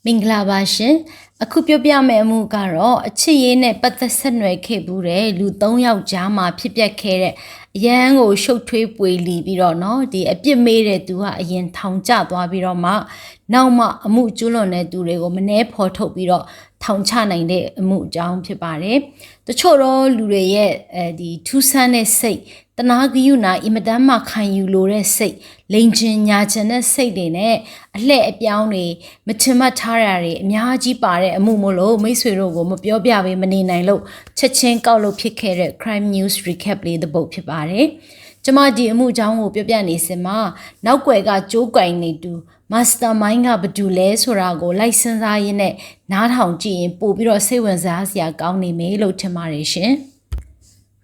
မင်္ဂလာပါရှင်အခုပြောပြမယ့်အမှုကတော့အချစ်ရေးနဲ့ပတ်သက်ဆက်နွယ်ခဲ့ဘူးတဲ့လူ3ယောက်ကြားမှာဖြစ်ပျက်ခဲ့တဲ့အရန်ကိုရှုပ်ထွေးပွေလီပြီးတော့เนาะဒီအပြစ်မေးတဲ့သူကအရင်ထောင်ကျသွားပြီးတော့မှနောက်မှအမှုကျူးလွန်တဲ့သူတွေကိုမနှဲဖော်ထုတ်ပြီးတော့ထောင်ချနိုင်တဲ့အမှုအကြောင်းဖြစ်ပါတယ်တချို့တော့လူတွေရဲ့ဒီထူးဆန်းတဲ့စိတ်တနာဂယုနာအင်မတန်မှခံယူလိုတဲ့စိတ်လိန်ချင်ညာချင်တဲ့စိတ်တွေနဲ့အလှဲ့အပြောင်းတွေမချင်မထားတာတွေအများကြီးပါတဲ့အမှုမို့လို့မိတ်ဆွေတို့ကိုမပြောပြပေးမနေနိုင်လို့ချက်ချင်းကောက်လို့ဖြစ်ခဲ့တဲ့ crime news recap လေးတစ်ပုဒ်ဖြစ်ပါတယ်ကျမဒီအမှုအကြောင်းကိုပြောပြနေစမှာနောက်ွယ်ကကြိုးကင်နေတူ mastermind ကဘယ်သူလဲဆိုတာကိုလိုက်စဉ်းစားရင်းနဲ့နားထောင်ကြည့်ရင်ပို့ပြီးတော့စိတ်ဝင်စားစရာကောင်းနေမယ်လို့ထင်ပါတယ်ရှင်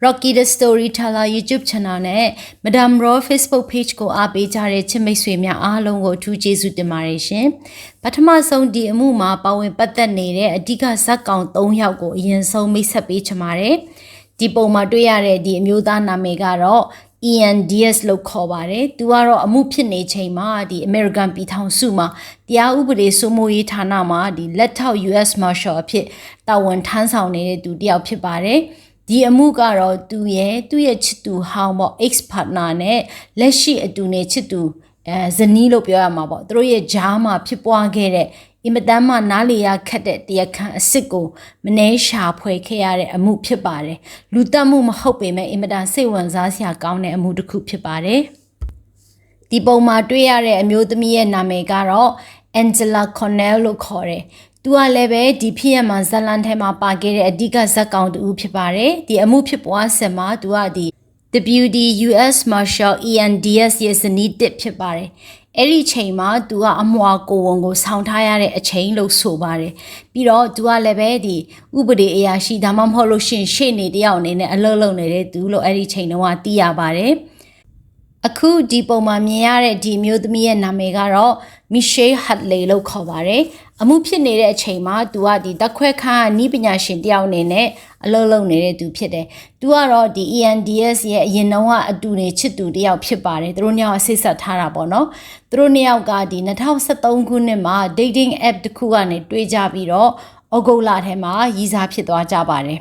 Rocky the Storyteller YouTube channel နဲ့ Madam Raw Facebook page ကိုအားပေးကြတဲ့ချစ်မိတ်ဆွေများအားလုံးကိုအထူးကျေးဇူးတင်ပါတယ်ရှင်။ပထမဆုံးဒီအမှုမှာပါဝင်ပတ်သက်နေတဲ့အဓိကဇာတ်ကောင်3ယောက်ကိုအရင်ဆုံးမိတ်ဆက်ပေးချင်ပါတယ်။ဒီပုံမှာတွေ့ရတဲ့ဒီအမျိုးသားနာမည်ကတော့ Ian Diaz လို့ခေါ်ပါတယ်။သူကတော့အမှုဖြစ်နေချိန်မှာဒီ American ပြည်ထောင်စုမှာတရားဥပဒေစိုးမိုးရေးဌာနမှာဒီလက်ထောက် US Marshal အဖြစ်တာဝန်ထမ်းဆောင်နေတဲ့သူတစ်ယောက်ဖြစ်ပါတယ်။ဒီအမှုကတော့သူ့ရဲ့ချစ်သူဟောင်းပေါ့ ex partner နဲ့လက်ရှိအတူနဲ့ချစ်သူဇနီးလို့ပြောရမှာပေါ့သူတို့ရဲ့ဂျားမှာဖြစ်ပွားခဲ့တဲ့အင်မတန်မှနားလေရခက်တဲ့တရားခံအစ်စ်ကိုမနှဲရှာဖွေခဲ့ရတဲ့အမှုဖြစ်ပါတယ်လူတက်မှုမဟုတ်ပေမဲ့အင်မတန်စိတ်ဝင်စားစရာကောင်းတဲ့အမှုတစ်ခုဖြစ်ပါတယ်ဒီပုံမှာတွေ့ရတဲ့အမျိုးသမီးရဲ့နာမည်ကတော့ Angela Connell လို့ခေါ်တယ်သူကလည်းပဲဒီဖြစ်ရမှာဇလန်ထဲမှာပါခဲ့တဲ့အဓိကဇက်ကောင်တူဖြစ်ပါတယ်ဒီအမှုဖြစ်ပွားဆက်မှာသူကဒီ Deputy US Marshal Ian Diaz ရဲ့ဇနီးတစ်ဖြစ်ပါတယ်အဲ့ဒီချိန်မှာသူကအမွှာကိုဝန်ကိုဆောင်းထားရတဲ့အချိန်လို့ဆိုပါတယ်ပြီးတော့သူကလည်းပဲဒီဥပဒေအရာရှိဒါမှမဟုတ်လို့ရှေ့နေတယောက်အနေနဲ့အလုပ်လုပ်နေတဲ့သူလို့အဲ့ဒီချိန်တုန်းကသိရပါတယ်အခုဒီပုံမှာမြင်ရတဲ့ဒီမျိုးသမီးရဲ့နာမည်ကတော့ Michelle Hadley လို့ခေါ်ပါတယ်အမှုဖြစ်နေတဲ့အချိန်မှာသူကဒီတက်ခွဲခန်းနီးပညာရှင်တယောက်အနေနဲ့အလုပ်လုပ်နေတဲ့သူဖြစ်တယ်သူကတော့ဒီ Ian Diaz ရဲ့အရင်တုန်းကအတူနေချစ်သူတယောက်ဖြစ်ပါတယ်သူတို့နှစ်ယောက်အဆိပ်ဆက်ထားတာပေါ့နော်သူတို့နှစ်ယောက်ကဒီ2013ခုနှစ်မှာ dating app တစ်ခုကနေတွေ့ကြပြီးတော့ဩဂုတ်လထဲမှာရည်စားဖြစ်သွားကြပါတယ်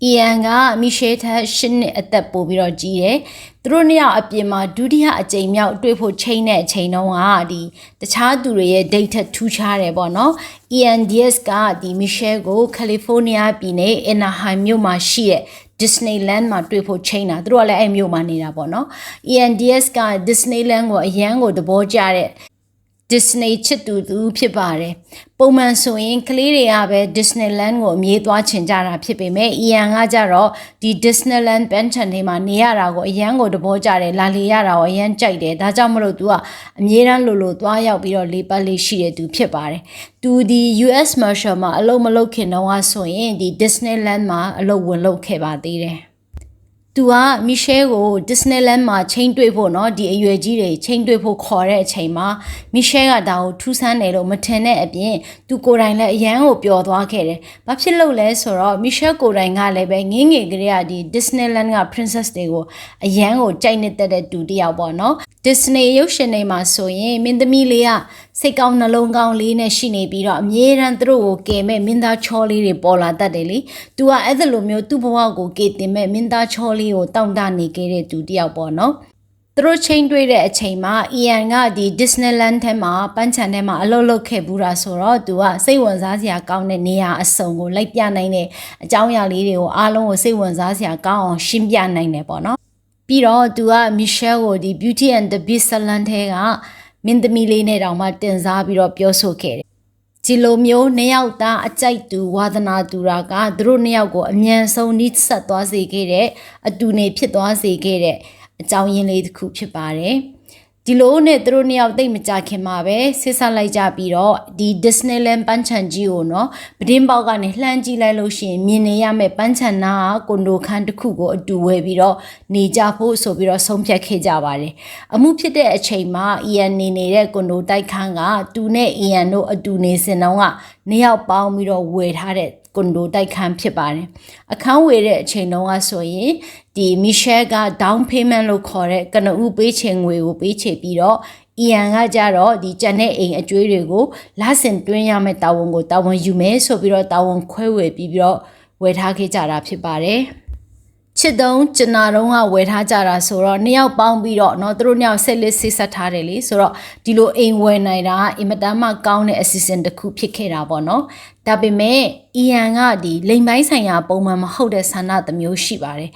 Ian က Michelle ထက်8နှစ်အသက်ပိုပြီးတော့ကြီးတယ်။သူတို့နှစ်ယောက်အပြင်မှာဒုတိယအကြိမ်မြောက်တွေ့ဖို့ချိန်တဲ့အချိန်တုန်းကဒီတခြားသူတွေရဲ့ date ထက်ထူးခြားတယ်ပေါ့နော်။ Ian Diaz ကဒီ Michelle ကို California ပြည်နယ် Anaheim မြို့မှာရှိတဲ့ Disneyland မှာတွေ့ဖို့ချိန်တာသူတို့ကလည်းအဲ့မြို့မှာနေတာပေါ့နော်။ Ian Diaz က Disneyland ကိုအရန်ကိုသဘောကျတဲ့Disney ချစ်သူဖြစ်ပါတယ်ပုံမှန်ဆိုရင်ကလေးတွေကပဲ Disneyland ကိုအမြဲသွားချင်ကြတာဖြစ်ပေမဲ့ Ian ကကြတော့ဒီ Disneyland ပန်းခြံထဲမှာနေရတာကိုအရန်ကိုသဘောကျတယ်လာလေရတာကိုအရန်ကြိုက်တယ်ဒါကြောင့်မလို့သူကအမြဲတမ်းလိုသွားရောက်ပြီးတော့လေပတ်လေးရှိတဲ့သူဖြစ်ပါတယ်သူဒီ US Marshal မှာအလုပ်မလုပ်ခင်တော့ဆိုရင်ဒီ Disneyland မှာအလုပ်ဝင်လုပ်ခဲ့ပါသေးတယ်သူက Michelle ကို Disneyland မှာချိန်တွေ့ဖို့เนาะဒီအရွယ်ကြီးတွေချိန်တွေ့ဖို့ခေါ်တဲ့အချိန်မှာ Michelle ကဒါကိုထူးဆန်းတယ်လို့မထင်တဲ့အပြင်သူကိုယ်တိုင်လည်းအရန်ကိုပျော်သွားခဲ့တယ်။ဘာဖြစ်လို့လဲဆိုတော့ Michelle ကိုယ်တိုင်ကလည်းပဲငယ်ကလေးကဒီ Disneyland က princess တွေကိုအရန်ကိုကြိုက်နေတဲ့တူတယောက်ပေါ့เนาะ Disney ရုပ်ရှင်တွေမှာဆိုရင်မင်းသမီးလေးကစိတ်ကောင်းနှလုံးကောင်းလေးနဲ့ရှိနေပြီးတော့အမြဲတမ်းသူတို့ကိုကယ်မဲ့မင်းသားချောလေးတွေပေါ်လာတတ်တယ်လေ။ तू ကအဲ့ဒါလိုမျိုးသူ့ဘဝကိုကယ်တင်မဲ့မင်းသားချောလေးကိုတောင့်တနေခဲ့တဲ့သူတယောက်ပေါ့နော်သူတို့ချိန်တွေ့တဲ့အချိန်မှာ Ian ကဒီ Disneyland ထဲမှာပန်းခြံထဲမှာအလုပ်လုပ်ခဲ့ဘူးတာဆိုတော့သူကစိတ်ဝင်စားစရာကောင်းတဲ့နေရာအစုံကိုလိုက်ပြနိုင်တဲ့အကြောင်းအရာလေးတွေကိုအားလုံးကိုစိတ်ဝင်စားစရာကောင်းအောင်ရှင်းပြနိုင်တယ်ပေါ့နော်ပြီးတော့သူက Michelle ကိုဒီ Beauty and the Beast ဇာတ်လမ်းထဲကမင်းသမီးလေးနဲ့တောင်မှတင်စားပြီးတော့ပြောဆိုခဲ့တယ်ဒီလိုမျိုးနှစ်ယောက်သားအကြိုက်သူဝါသနာတူတာကသူတို့နှစ်ယောက်ကိုအမြန်ဆုံးနှိစက်သွားစေခဲ့တဲ့အတူနေဖြစ်သွားစေခဲ့တဲ့အကြောင်းရင်းလေးတစ်ခုဖြစ်ပါတယ်ဒီလိုနဲ့သူတို့နှစ်ယောက်တိတ်မကြခင်မှာပဲဆစ်ဆက်လိုက်ကြပြီးတော့ဒီ Disneyland ပန်းခြံကြီးကိုနော်ပဒင်းပေါက်ကနေလှမ်းကြည့်လိုက်လို့ရှိရင်မြင်နေရမယ့်ပန်းခြံနာကွန်ဒိုခန်းတစ်ခုကိုအတူဝယ်ပြီးတော့နေကြဖို့ဆိုပြီးတော့ဆုံးဖြတ်ခဲ့ကြပါတယ်အမှုဖြစ်တဲ့အချိန်မှာ Ian နေနေတဲ့ကွန်ဒိုတိုက်ခန်းကသူနဲ့ Ian တို့အတူနေစဉ်တုန်းကနှစ်ယောက်ပေါင်းပြီးတော့ဝယ်ထားတဲ့ကွန်ဒိုတိုက်ခန်းဖြစ်ပါတယ်အခန်းဝယ်တဲ့အချိန်တုန်းကဆိုရင်ဒီ Michelle က down payment လို့ခေါ်တဲ့ကနဦးပေးချေငွေကိုပေးချေပြီးတော့ အီယန်ကကြတော့ဒီကျန်တဲ့အိမ်အကျွေးတွေကိုလဆင်တွင်းရမယ့်တာဝန်ကိုတာဝန်ယူမယ်ဆိုပြီးတော့တာဝန်ခွဲဝေပြီးတော့ဝယ်ထားခဲ့ကြတာဖြစ်ပါတယ်ချစ်တုံးကျနာတုံးကဝယ်ထားကြတာဆိုတော့နှစ်ယောက်ပေါင်းပြီးတော့เนาะသူတို့နှစ်ယောက်ဆက်လက်ဆေးဆက်ထားတယ်လေဆိုတော့ဒီလိုအိမ်ဝယ်နိုင်တာအင်မတန်မှကောင်းတဲ့အစီအစဉ်တစ်ခုဖြစ်ခဲ့တာပေါ့เนาะဒါပေမဲ့အီယန်ကဒီလိမ်ပိုင်းဆိုင်ရာပုံမှန်မဟုတ်တဲ့ဆန္ဒတစ်မျိုးရှိပါတယ်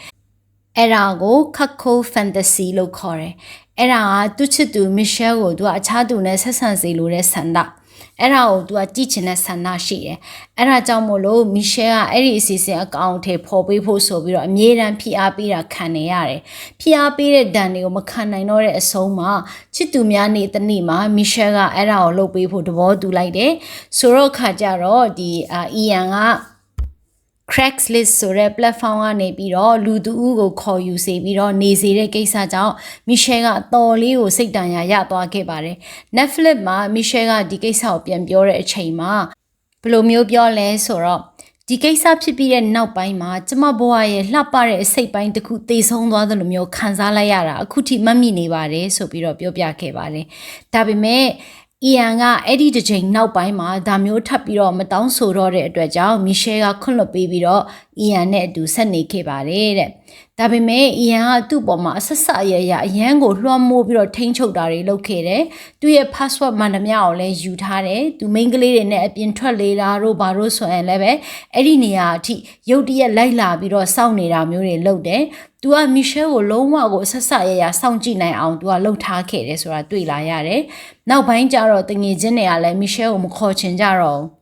အဲ့ဒါကို Cuckold Fantasy လို့ခေါ်တယ်အဲ့ဒါကသူ့ချစ်သူ Michelle ကိုသူကအခြားသူနဲ့ဆက်ဆံစေလိုတဲ့ဆန္ဒအဲ့ဒါကိုသူကကြည့်ချင်တဲ့ဆန္ဒရှိတယ်အဲ့ဒါကြောင့်မို့လို့ Michelle ကအဲ့ဒီအစီအစဉ်အကောင့်ထဲပေါ်ပေးဖို့ဆိုပြီးတော့အမြဲတမ်းဖိအားပေးတာခံနေရတယ်ဖိအားပေးတဲ့ဒဏ်တွေကိုမခံနိုင်တော့တဲ့အဆုံးမှာချစ်သူများနေတနေ့မှာ Michelle ကအဲ့ဒါကိုလုပ်ပေးဖို့သဘောတူလိုက်တယ်ဆိုတော့ခါကြတော့ဒီအီယန်ကCraigslist ဆိုတဲ့ platform ကနေပြီးတော့လူသူဦးကိုခေါ်ယူစေပြီးတော့နေစေတဲ့ကိစ္စကြောင့် Michelle ကအတော်လေးကိုစိတ်တန်ရာရသွားခဲ့ပါတယ် Netflix မှာ Michelle ကဒီကိစ္စကိုပြန်ပြောတဲ့အချိန်မှာဘယ်လိုမျိုးပြောလဲဆိုတော့ဒီကိစ္စဖြစ်ပြီးတဲ့နောက်ပိုင်းမှာကျမဘဝရဲ့လှပတဲ့အစိတ်ပိုင်းတစ်ခုသေဆုံးသွားသလိုမျိုးခံစားလိုက်ရတာအခုထိမှတ်မိနေပါတယ်ဆိုပြီးတော့ပြောပြခဲ့ပါတယ်ဒါပေမဲ့အီယန်ကအဲ့ဒီတစ်ချိန်နောက်ပိုင်းမှာဒါမျိုးထပ်ပြီးတော့မတောင်းဆိုတော့တဲ့အတွက်ကြောင့် Michelle ကခွင့်လွှတ်ပေးပြီးတော့အီယန်နဲ့အတူဆက်နေခဲ့ပါတယ်တဲ့ဒါပေမဲ့အီယန်ကသူ့ပေါ်မှာအဆက်ဆက်ရရအရန်ကိုလွှမ်းမိုးပြီးတော့ထိန်းချုပ်တာတွေလုပ်ခဲ့တယ်သူ့ရဲ့ password မှန်သမျှကိုလည်းယူထားတယ်သူမိန်းကလေးတွေနဲ့အပြင်ထွက်လေတာတို့ဘာလို့ဆိုရင်လည်းပဲအဲ့ဒီနေရာအထိရုတ်တရက်လိုက်လာပြီးတော့စောင့်နေတာမျိုးတွေလုပ်တယ်သူက Michelle ကိုလုံးဝကိုဆက်ဆက်ရရစောင့်ကြည့်နိုင်အောင်သူကလှုပ်ထားခဲ့တယ်ဆိုတာတွေ့လာရတယ်နောက်ပိုင်းကျတော့တငယ်ချင်းတွေကလည်း Michelle ကိုမခေါ်ချင်ကြတော့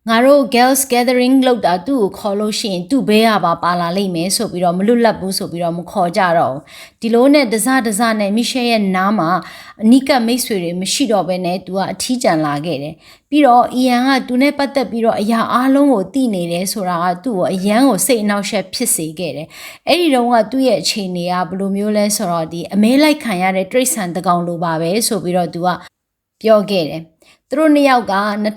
ငါတို့ girls gathering လောက်တာသူ့ကိုခေါ်လို့ရှိရင်သူ့ဘဲရပါလာလိမ့်မယ်ဆိုပြီးတော့မလွတ်လပ်ဘူးဆိုပြီးတော့မခေါ်ကြတော့ဒီလိုနဲ့တစနဲ့ Michelle ရဲ့နားမှာအနိကမိတ်ဆွေတွေမရှိတော့ဘဲနဲ့သူကအထီးကျန်လာခဲ့တယ်ပြီးတော့အီယန်ကသူနဲ့ပတ်သက်ပြီးတော့အရာအားလုံးကိုသိနေတယ်ဆိုတာကသူ့ကိုအယမ်းကိုစိတ်အနှောက်အယှက်ဖြစ်စေခဲ့တယ်အဲ့ဒီတော့ကသူ့ရဲ့အခြေအနေကဘယ်လိုမျိုးလဲဆိုတော့ဒီအမဲလိုက်ခံရတဲ့တိရစ္ဆာန်တကောင်လိုပါပဲဆိုပြီးတော့သူကပြောခဲ့တယ်သူတို့နှစ်ယောက်က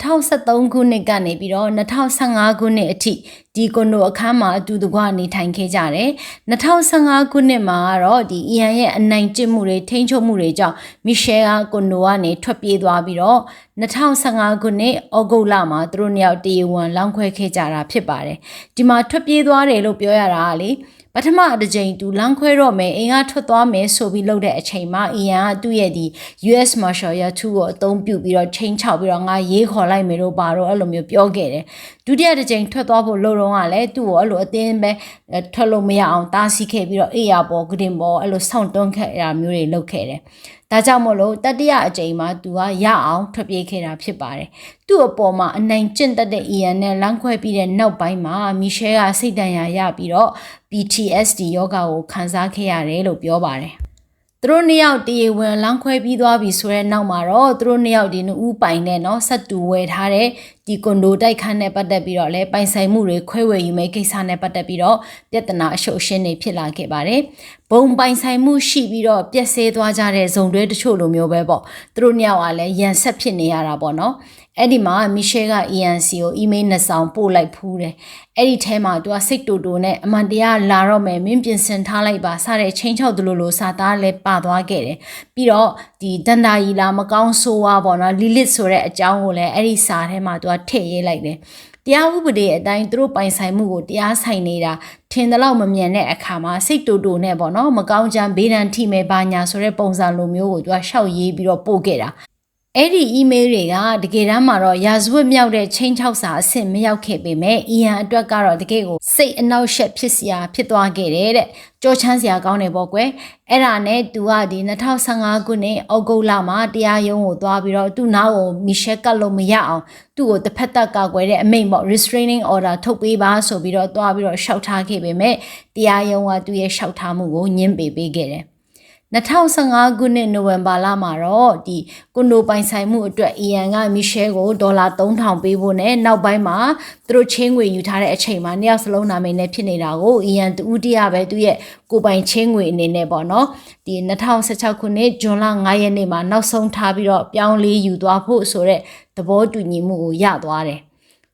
2013ခုနှစ်ကနေပြီးတော့2015ခုနှစ်အထိဒီကွန်ဒိုအခန်းမှာအတူတကွနေထိုင်ခဲ့ကြတယ်2015ခုနှစ်မှာကတော့ဒီအီယန်ရဲ့အနိုင်ကျင့်မှုတွေထိန်းချုပ်မှုတွေကြောင့် Michelle ကကွန်ဒိုကနေထွက်ပြေးသွားပြီးတော့2015ခုနှစ်ဩဂုတ်လမှာသူတို့နှစ်ယောက်တရားဝင်လောင်းခွဲခဲ့ကြတာဖြစ်ပါတယ်ဒီမှာထွက်ပြေးသွားတယ်လို့ပြောရတာကလေပထမတစ်ကြိမ်သူလမ်းခွဲတော့မယ်အိမ်ကထွက်သွားမယ်ဆိုပြီးလုပ်တဲ့အချိန်မှာအီယန်ကသူ့ရဲ့ဒီ US Marshal ရ2ကိုအသုံးပြုပြီးတော့ချိန်ချောက်ပြီးတော့ငါရေးခေါ်လိုက်မယ်လို့ပါတော့အဲ့လိုမျိုးပြောခဲ့တယ်ဒုတိယတစ်ကြိမ်ထွက်သွားဖို့လုပ်တော့ကလည်းသူ့ကိုအဲ့လိုအတင်းပဲထွက်လို့မရအောင်တားဆီးခဲ့ပြီးတော့အေးရပေါ်ဂရင်ပေါ်အဲ့လိုဆောင်းတွန်းခဲ့တာမျိုးတွေလုပ်ခဲ့တယ်ဒါကြောင့်မို့လို့တတိယအကြိမ်မှာသူကရအောင်ထွက်ပြေးခဲ့တာဖြစ်ပါတယ်သူ့အပေါ်မှာအနိုင်ကျင့်တတ်တဲ့အီယန်နဲ့လမ်းခွဲပြီးတဲ့နောက်ပိုင်းမှာ Michelle ကစိတ်ဒဏ်ရာရပြီးတော့ PTSD ယောဂါကိုခံစားခဲ့ရတယ်လို့ပြောပါတယ်သူတို့နှစ်ယောက်တရားဝင်လမ်းခွဲပြီးသွားပြီဆိုတဲ့နောက်မှာတော့သူတို့နှစ်ယောက်ဒီနှစ်ဦးပိုင်နဲ့เนาะဆက်တူဝယ်ထားတဲ့ဒီကွန်ဒိုတိုက်ခန်းနဲ့ပတ်သက်ပြီးတော့လည်းပိုင်ဆိုင်မှုတွေခွဲဝေယူမဲ့ကိစ္စနဲ့ပတ်သက်ပြီးတော့ပြဿနာအရှုပ်အရှင်းတွေဖြစ်လာခဲ့ပါတယ်။ဘုံပိုင်ဆိုင်မှုရှိပြီးတော့ပြက်ဆဲသွားကြတဲ့ဇုံတွဲတချို့လိုမျိုးပဲပေါ့။သူတို့နှစ်ယောက်ကလည်းရန်ဆက်ဖြစ်နေရတာပေါ့နော်။အဲ့ဒီမှာ Michelle က ENC ကို email နဲ့ဆောင်ပို့လိုက်ဖူးတယ်။အဲ့ဒီထဲမှာသူကစိတ်တူတူနဲ့အမှန်တရားလာတော့မယ်မင်းပြင်ဆင်ထားလိုက်ပါစတဲ့ချင်းချောက်တလူလိုစာသားလည်းပါသွားခဲ့တယ်။ပြီးတော့ဒီဒန္တာကြီးလာမကောင်းဆိုးွားပေါ့နော် Lilith ဆိုတဲ့အကြောင်းကိုလည်းအဲ့ဒီစာထဲမှာသူကထည့်ရေးလိုက်တယ်။တရားဥပဒေအတိုင်းသူတို့ပိုင်ဆိုင်မှုကိုတရားဆိုင်နေတာထင်တယ်လို့မမြင်တဲ့အခါမှာစိတ်တူတူနဲ့ပေါ့နော်မကောင်းချမ်းဘေးဒဏ်ထိမဲ့ဘာညာဆိုတဲ့ပုံစံလိုမျိုးကိုသူကရှောက်ရေးပြီးတော့ပို့ခဲ့တာအဲ့ဒီ email တွေကတကယ်တမ်းမှာတော့ရာဇဝတ်မြောက်တဲ့ချင်းချောက်စာအဆင့်မရောက်ခဲ့ပေမဲ့အီယန်အတွက်ကတော့တကယ်ကိုစိတ်အနှောက်အယှက်ဖြစ်စရာဖြစ်သွားခဲ့တယ်တဲ့ကြောချမ်းစရာကောင်းတယ်ပေါ့ကွယ်အဲ့ဒါနဲ့သူကဒီ2015ခုနှစ်ဩဂုတ်လမှာတရားရုံးကိုသွားပြီးတော့သူ့နောက်ကို Michelle ကတ်လို့မရအောင်သူ့ကိုတစ်ဖက်သက်ကာကွယ်တဲ့အမိန့်ပေါ့ restraining order ထုတ်ပေးပါဆိုပြီးတော့သွားပြီးတော့ရှောက်ထားခဲ့ပေမဲ့တရားရုံးကသူ့ရဲ့ရှောက်ထားမှုကိုညှင်းပယ်ပေးခဲ့တယ်2015ခုနှစ်နိုဝင်ဘာလမှာတော့ဒီကွန်ဒိုပိုင်ဆိုင်မှုအတွက်အီယန်က Michelle ကိုဒေါ်လာ3000ပေးဖို့နဲ့နောက်ပိုင်းမှာသူတို့ချင်းငွေယူထားတဲ့အချိန်မှာနှစ်ယောက်စလုံးနာမည်နဲ့ဖြစ်နေတာကိုအီယန်တူတရပဲသူရဲ့ကိုပိုင်ချင်းငွေအနေနဲ့ပေါ့နော်ဒီ2016ခုနှစ်ဇွန်လ9ရက်နေ့မှာနောက်ဆုံးထားပြီးတော့ပြောင်းလဲယူသွားဖို့ဆိုတဲ့သဘောတူညီမှုကိုရသွားတယ်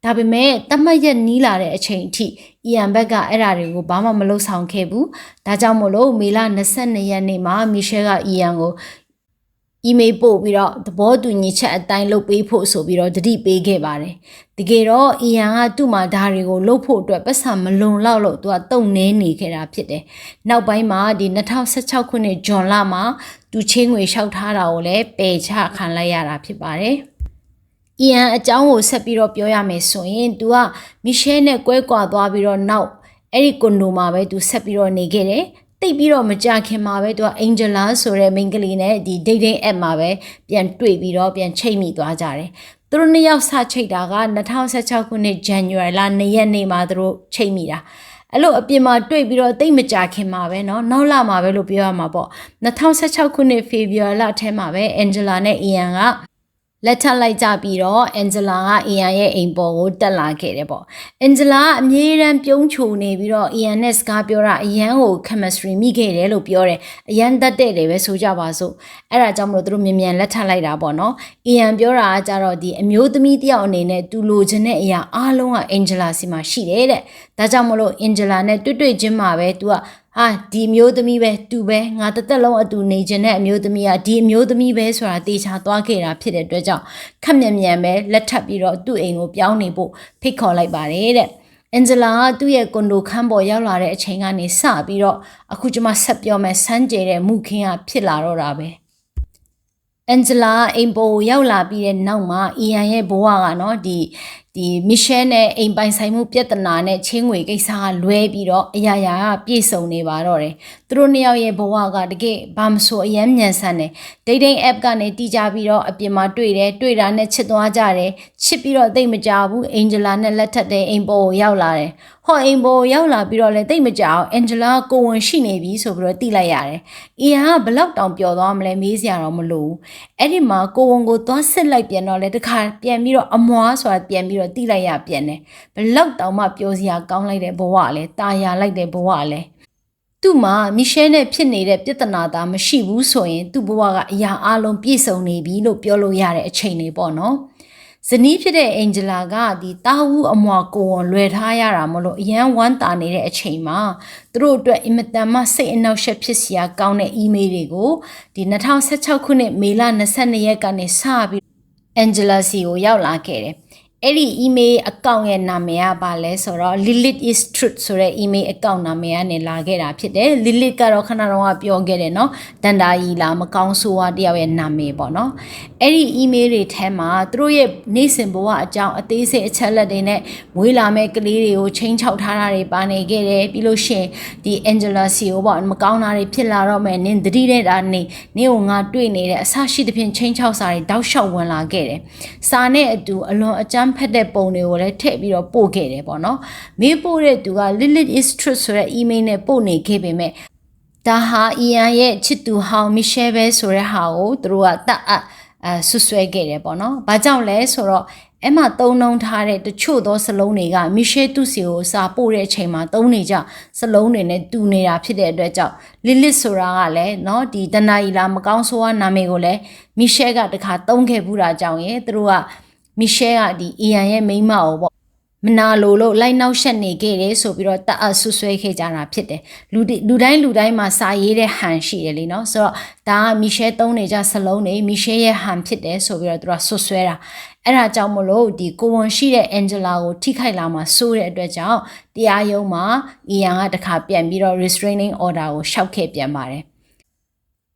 ဒါပေမဲ့တမတ်ရက်နီးလာတဲ့အချိန်အထိအီယန်ဘက်ကအဲ့ဒါတွေကိုဘာမှမလုပ်ဆောင်ခဲ့ဘူးဒါကြောင့်မို့လို့မေလ22ရက်နေ့မှာ Michelle ကအီယန်ကို email ပို့ပြီးတော့သဘောတူညီချက်အတိုင်းလုပ်ပေးဖို့ဆိုပြီးတော့တတိပေးခဲ့ပါတယ်တကယ်တော့အီယန်ကသူ့မှာဒါတွေကိုလုပ်ဖို့အတွက်ပတ်စံမလုံလောက်လို့သူကတုံနေနေခဲ့တာဖြစ်တယ်နောက်ပိုင်းမှာဒီ2016ခုနှစ်ဇွန်လမှာသူချင်းငွေလျှောက်ထားတာကိုလည်းပယ်ချခံလိုက်ရတာဖြစ်ပါတယ်အီယန်အကြောင်းကိုဆက်ပြီးတော့ပြောရမယ်ဆိုရင်သူကမီရှဲနဲ့ကွဲကွာသွားပြီးတော့နောက်အဲ့ဒီကွန်ဒိုမှာပဲသူဆက်ပြီးတော့နေခဲ့တယ်တိတ်ပြီးတော့မကြခင်မှာပဲသူက Angela ဆိုတဲ့မိန်းကလေးနဲ့ဒီ dating app မှာပဲပြန်တွေ့ပြီးတော့ပြန်ချိတ်မိသွားကြတယ်သူတို့နှစ်ယောက်စချိတ်တာက2016ခုနှစ် January လ2ရက်နေ့မှာသူတို့ချိတ်မိတာအဲ့လိုအပြင်မှာတွေ့ပြီးတော့တိတ်မကြခင်မှာပဲเนาะနောက်လမှာပဲလို့ပြောရမှာပေါ့2016ခုနှစ် February လထဲမှာပဲ Angela နဲ့ Ian ကလက်ထပ်လိုက်ကြပြီးတော့ Angela က Ian ရဲ့အိမ်ပေါ်ကိုတက်လာခဲ့တယ်ပေါ့ Angela ကအမြဲတမ်းပြုံးချိုနေပြီးတော့ Ian နဲ့စကားပြောတာအရန်ကို chemistry မိခဲ့တယ်လို့ပြောတယ်အရန်တတ်တဲ့တယ်ပဲဆိုကြပါစို့အဲ့ဒါကြောင့်မလို့သူတို့မြန်မြန်လက်ထပ်လိုက်တာပေါ့နော် Ian ပြောတာကကြတော့ဒီအမျိုးသမီးတယောက်အနေနဲ့သူလိုချင်တဲ့အရာအားလုံးက Angela စီမှာရှိတယ်တဲ့ဒါကြောင့်မလို့ Angela နဲ့တွေ့ချင်းမှာပဲ तू ကဟာဒီမျိုးသမီးပဲတူပဲငါတစ်သက်လုံးအတူနေခြင်းနဲ့အမျိုးသမီးကဒီအမျိုးသမီးပဲဆိုတာတေချာသွားခဲ့တာဖြစ်တဲ့အတွက်ကြောင့်ခက်မြန်မြန်ပဲလက်ထပ်ပြီးတော့သူ့အိမ်ကိုပြောင်းနေဖို့ဖိတ်ခေါ်လိုက်ပါတယ်တဲ့ Angela ကသူ့ရဲ့ကွန်ဒိုခန်းပေါ်ရောက်လာတဲ့အချိန်ကနေစပြီးတော့အခုကျွန်မဆက်ပြောမယ်စမ်းကြဲတဲ့မှုခင်းကဖြစ်လာတော့တာပဲ Angela အိမ်ပေါ်ရောက်လာပြီးတဲ့နောက်မှာ Ian ရဲ့ဘဝကနော်ဒီမီရှဲနဲ့အိမ်ပိုင်ဆိုင်မှုပြဿနာနဲ့ချင်းငွေကိစ္စကလွဲပြီးတော့အရာရာကပြည့်စုံနေပါတော့တယ်သူတို့နှစ်ယောက်ရဲ့ဘဝကတကယ်ဘာမဆိုအယမ်းမြန်ဆန်တယ် dating app ကနေတီးကြပြီးတော့အပြင်မှာတွေ့တာနဲ့ချစ်သွားကြတယ်ချစ်ပြီးတော့တိတ်မကြဘူး Angela နဲ့လက်ထပ်တဲ့အိမ်ပေါ်ကိုရောက်လာတယ်ဟောအိမ်ပေါ်ရောက်လာပြီးတော့လည်းတိတ်မကြအောင် Angela ကိုဝင်ရှိနေပြီဆိုပြီးတော့တိလိုက်ရတယ် Ian ကဘလောက်တောင်ပျော်သွားမလဲမေးစရာတော့မလိုဘူးအဲ့ဒီမှာကိုဝင်ကိုသွားစစ်လိုက်ပြန်တော့လေတခါပြန်ပြီးတော့အမွားဆိုတာပြန်ပြီးတော့တိလိုက်ရပြန်တယ်ဘလောက်တောင်မှပျော်စရာကောင်းလိုက်တဲ့ဘဝလဲတာယာလိုက်တဲ့ဘဝလဲသူ့မှာမီရှဲနဲ့ဖြစ်နေတဲ့ပြဿနာသားမရှိဘူးဆိုရင်သူ့ဘဝကအရာအလုံးပြည့်စုံနေပြီလို့ပြောလို့ရတဲ့အချိန်လေးပေါ့နော်ဇနီးဖြစ်တဲ့ Angela ကဒီတာဝူအမွာကိုဝန်လွယ်ထားရတာမလို့အရန်ဝမ်းတာနေတဲ့အချိန်မှာသူတို့အတွက်အင်မတန်မှစိတ်အနှောက်အယှက်ဖြစ်စရာကောင်းတဲ့ email တွေကိုဒီ2016ခုနှစ်မေလ22ရက်ကနေစပြီး Angela စီကိုရောက်လာခဲ့တယ်အဲ့ဒီ email account ရဲ့နာမည်ကဘာလဲဆိုတော့ Lilith is truth ဆိုတဲ့ email account နာမည်ကနေလာခဲ့တာဖြစ်တယ် Lilith ကတော့ခဏတော့ပြောခဲ့တယ်เนาะတန်တာကြီးလားမကောင်းဆိုးဝါးတယောက်ရဲ့နာမည်ပေါ့เนาะအဲ့ဒီ email တွေထဲမှာသူတို့ရဲ့နေ့စဉ်ဘဝအကြောင်းအသေးစိတ်အချက်လက်တွေနဲ့မွေးလာမဲ့ကလေးတွေကိုချိန်ချောက်ထားတာတွေပါနေခဲ့တယ်ပြီးလို့ရှိရင်ဒီ Angela စီကိုပေါ့မကောင်းတာတွေဖြစ်လာတော့မယ်နင်တတိတဲ့တာနင်ကိုငါတွေ့နေတဲ့အဆရှိသဖြင့်ချိန်ချောက်စာတွေတောက်လျှောက်ဝင်လာခဲ့တယ်စာနဲ့အတူအလွန်အကြမ်းဖက်တဲ့ပုံတွေကိုလည်းထည့်ပြီးတော့ပို့ခဲ့တယ်ပေါ့နော်မေးပို့တဲ့သူက Lilith is truth ဆိုတဲ့ email နဲ့ပို့နေခဲ့ပေမဲ့ဒါဟာ Ian ရဲ့ချစ်သူဟောင်း Michelle ပဲဆိုတဲ့ဟာကိုသူတို့ကတတ်ဆွဆွဲခဲ့တယ်ပေါ့နော်ဘာကြောင့်လဲဆိုတော့အဲ့မှာသုံးနှုံထားတဲ့တချို့သောစလုံးတွေက Michelle သူ့စီကိုစာပို့တဲ့အချိန်မှာသုံးနေကြစလုံးတွေနဲ့တူနေတာဖြစ်တဲ့အတွက်ကြောင့် Lilith ဆိုတာကလည်းเนาะဒီတနာရီလာမကောင်းဆိုးဝါးနာမည်ကိုလည်း Michelle ကတခါသုံးခဲ့ဘူးတာကြောင့်သူတို့ကMichelle ကဒီ Ian ရဲ့မိန်းမကိုပေါ့မနာလိုလို့လိုက်နောက်ရှက်နေခဲ့တယ်ဆိုပြီးတော့တတ်ဆွဆွဲခဲ့ကြတာဖြစ်တယ်လူတိုင်းမှာစာရေးတဲ့ဟန်ရှိတယ်လीเนาะဆိုတော့ဒါက Michelle သုံးနေကြစလုံးတွေ Michelle ရဲ့ဟန်ဖြစ်တယ်ဆိုပြီးတော့သူကဆွဆွဲတာအဲ့ဒါကြောင့်မလို့ဒီကိုဝန်ရှိတဲ့ Angela ကိုထိခိုက်လာမှာစိုးတဲ့အတွက်ကြောင့်တရားရုံးမှာ Ian ကတခါပြန်ပြီးတော့ restraining order ကိုရှောက်ခဲ့ပြန်ပါတယ်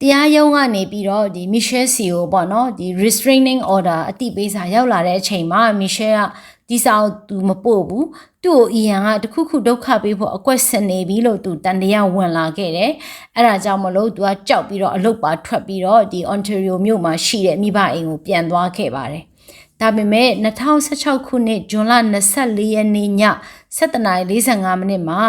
တရားရုံးကနေပြီးတော့ဒီ Michelle စီကိုပေါ့နော်ဒီ restraining order အတိပေးစာရောက်လာတဲ့အချိန်မှာ Michelle ကဒီစာကိုသူမပို့ဘူးသူ့ကို Ian ကတခုခုဒုက္ခပေးဖို့အကွက်ဆင်နေပြီလို့သူတန်တရားဝင်လာခဲ့တယ်အဲ့ဒါကြောင့်မလို့သူကကြောက်ပြီးတော့အလုပ်ပါထွက်ပြီးတော့ဒီ Ontario မြို့မှာရှိတဲ့မိဘအိမ်ကိုပြန်သွားခဲ့ပါတယ်ဒါပေမဲ့2016ခုနှစ်ဇွန်လ24ရက်နေ့ည7:45မိနစ်မှာ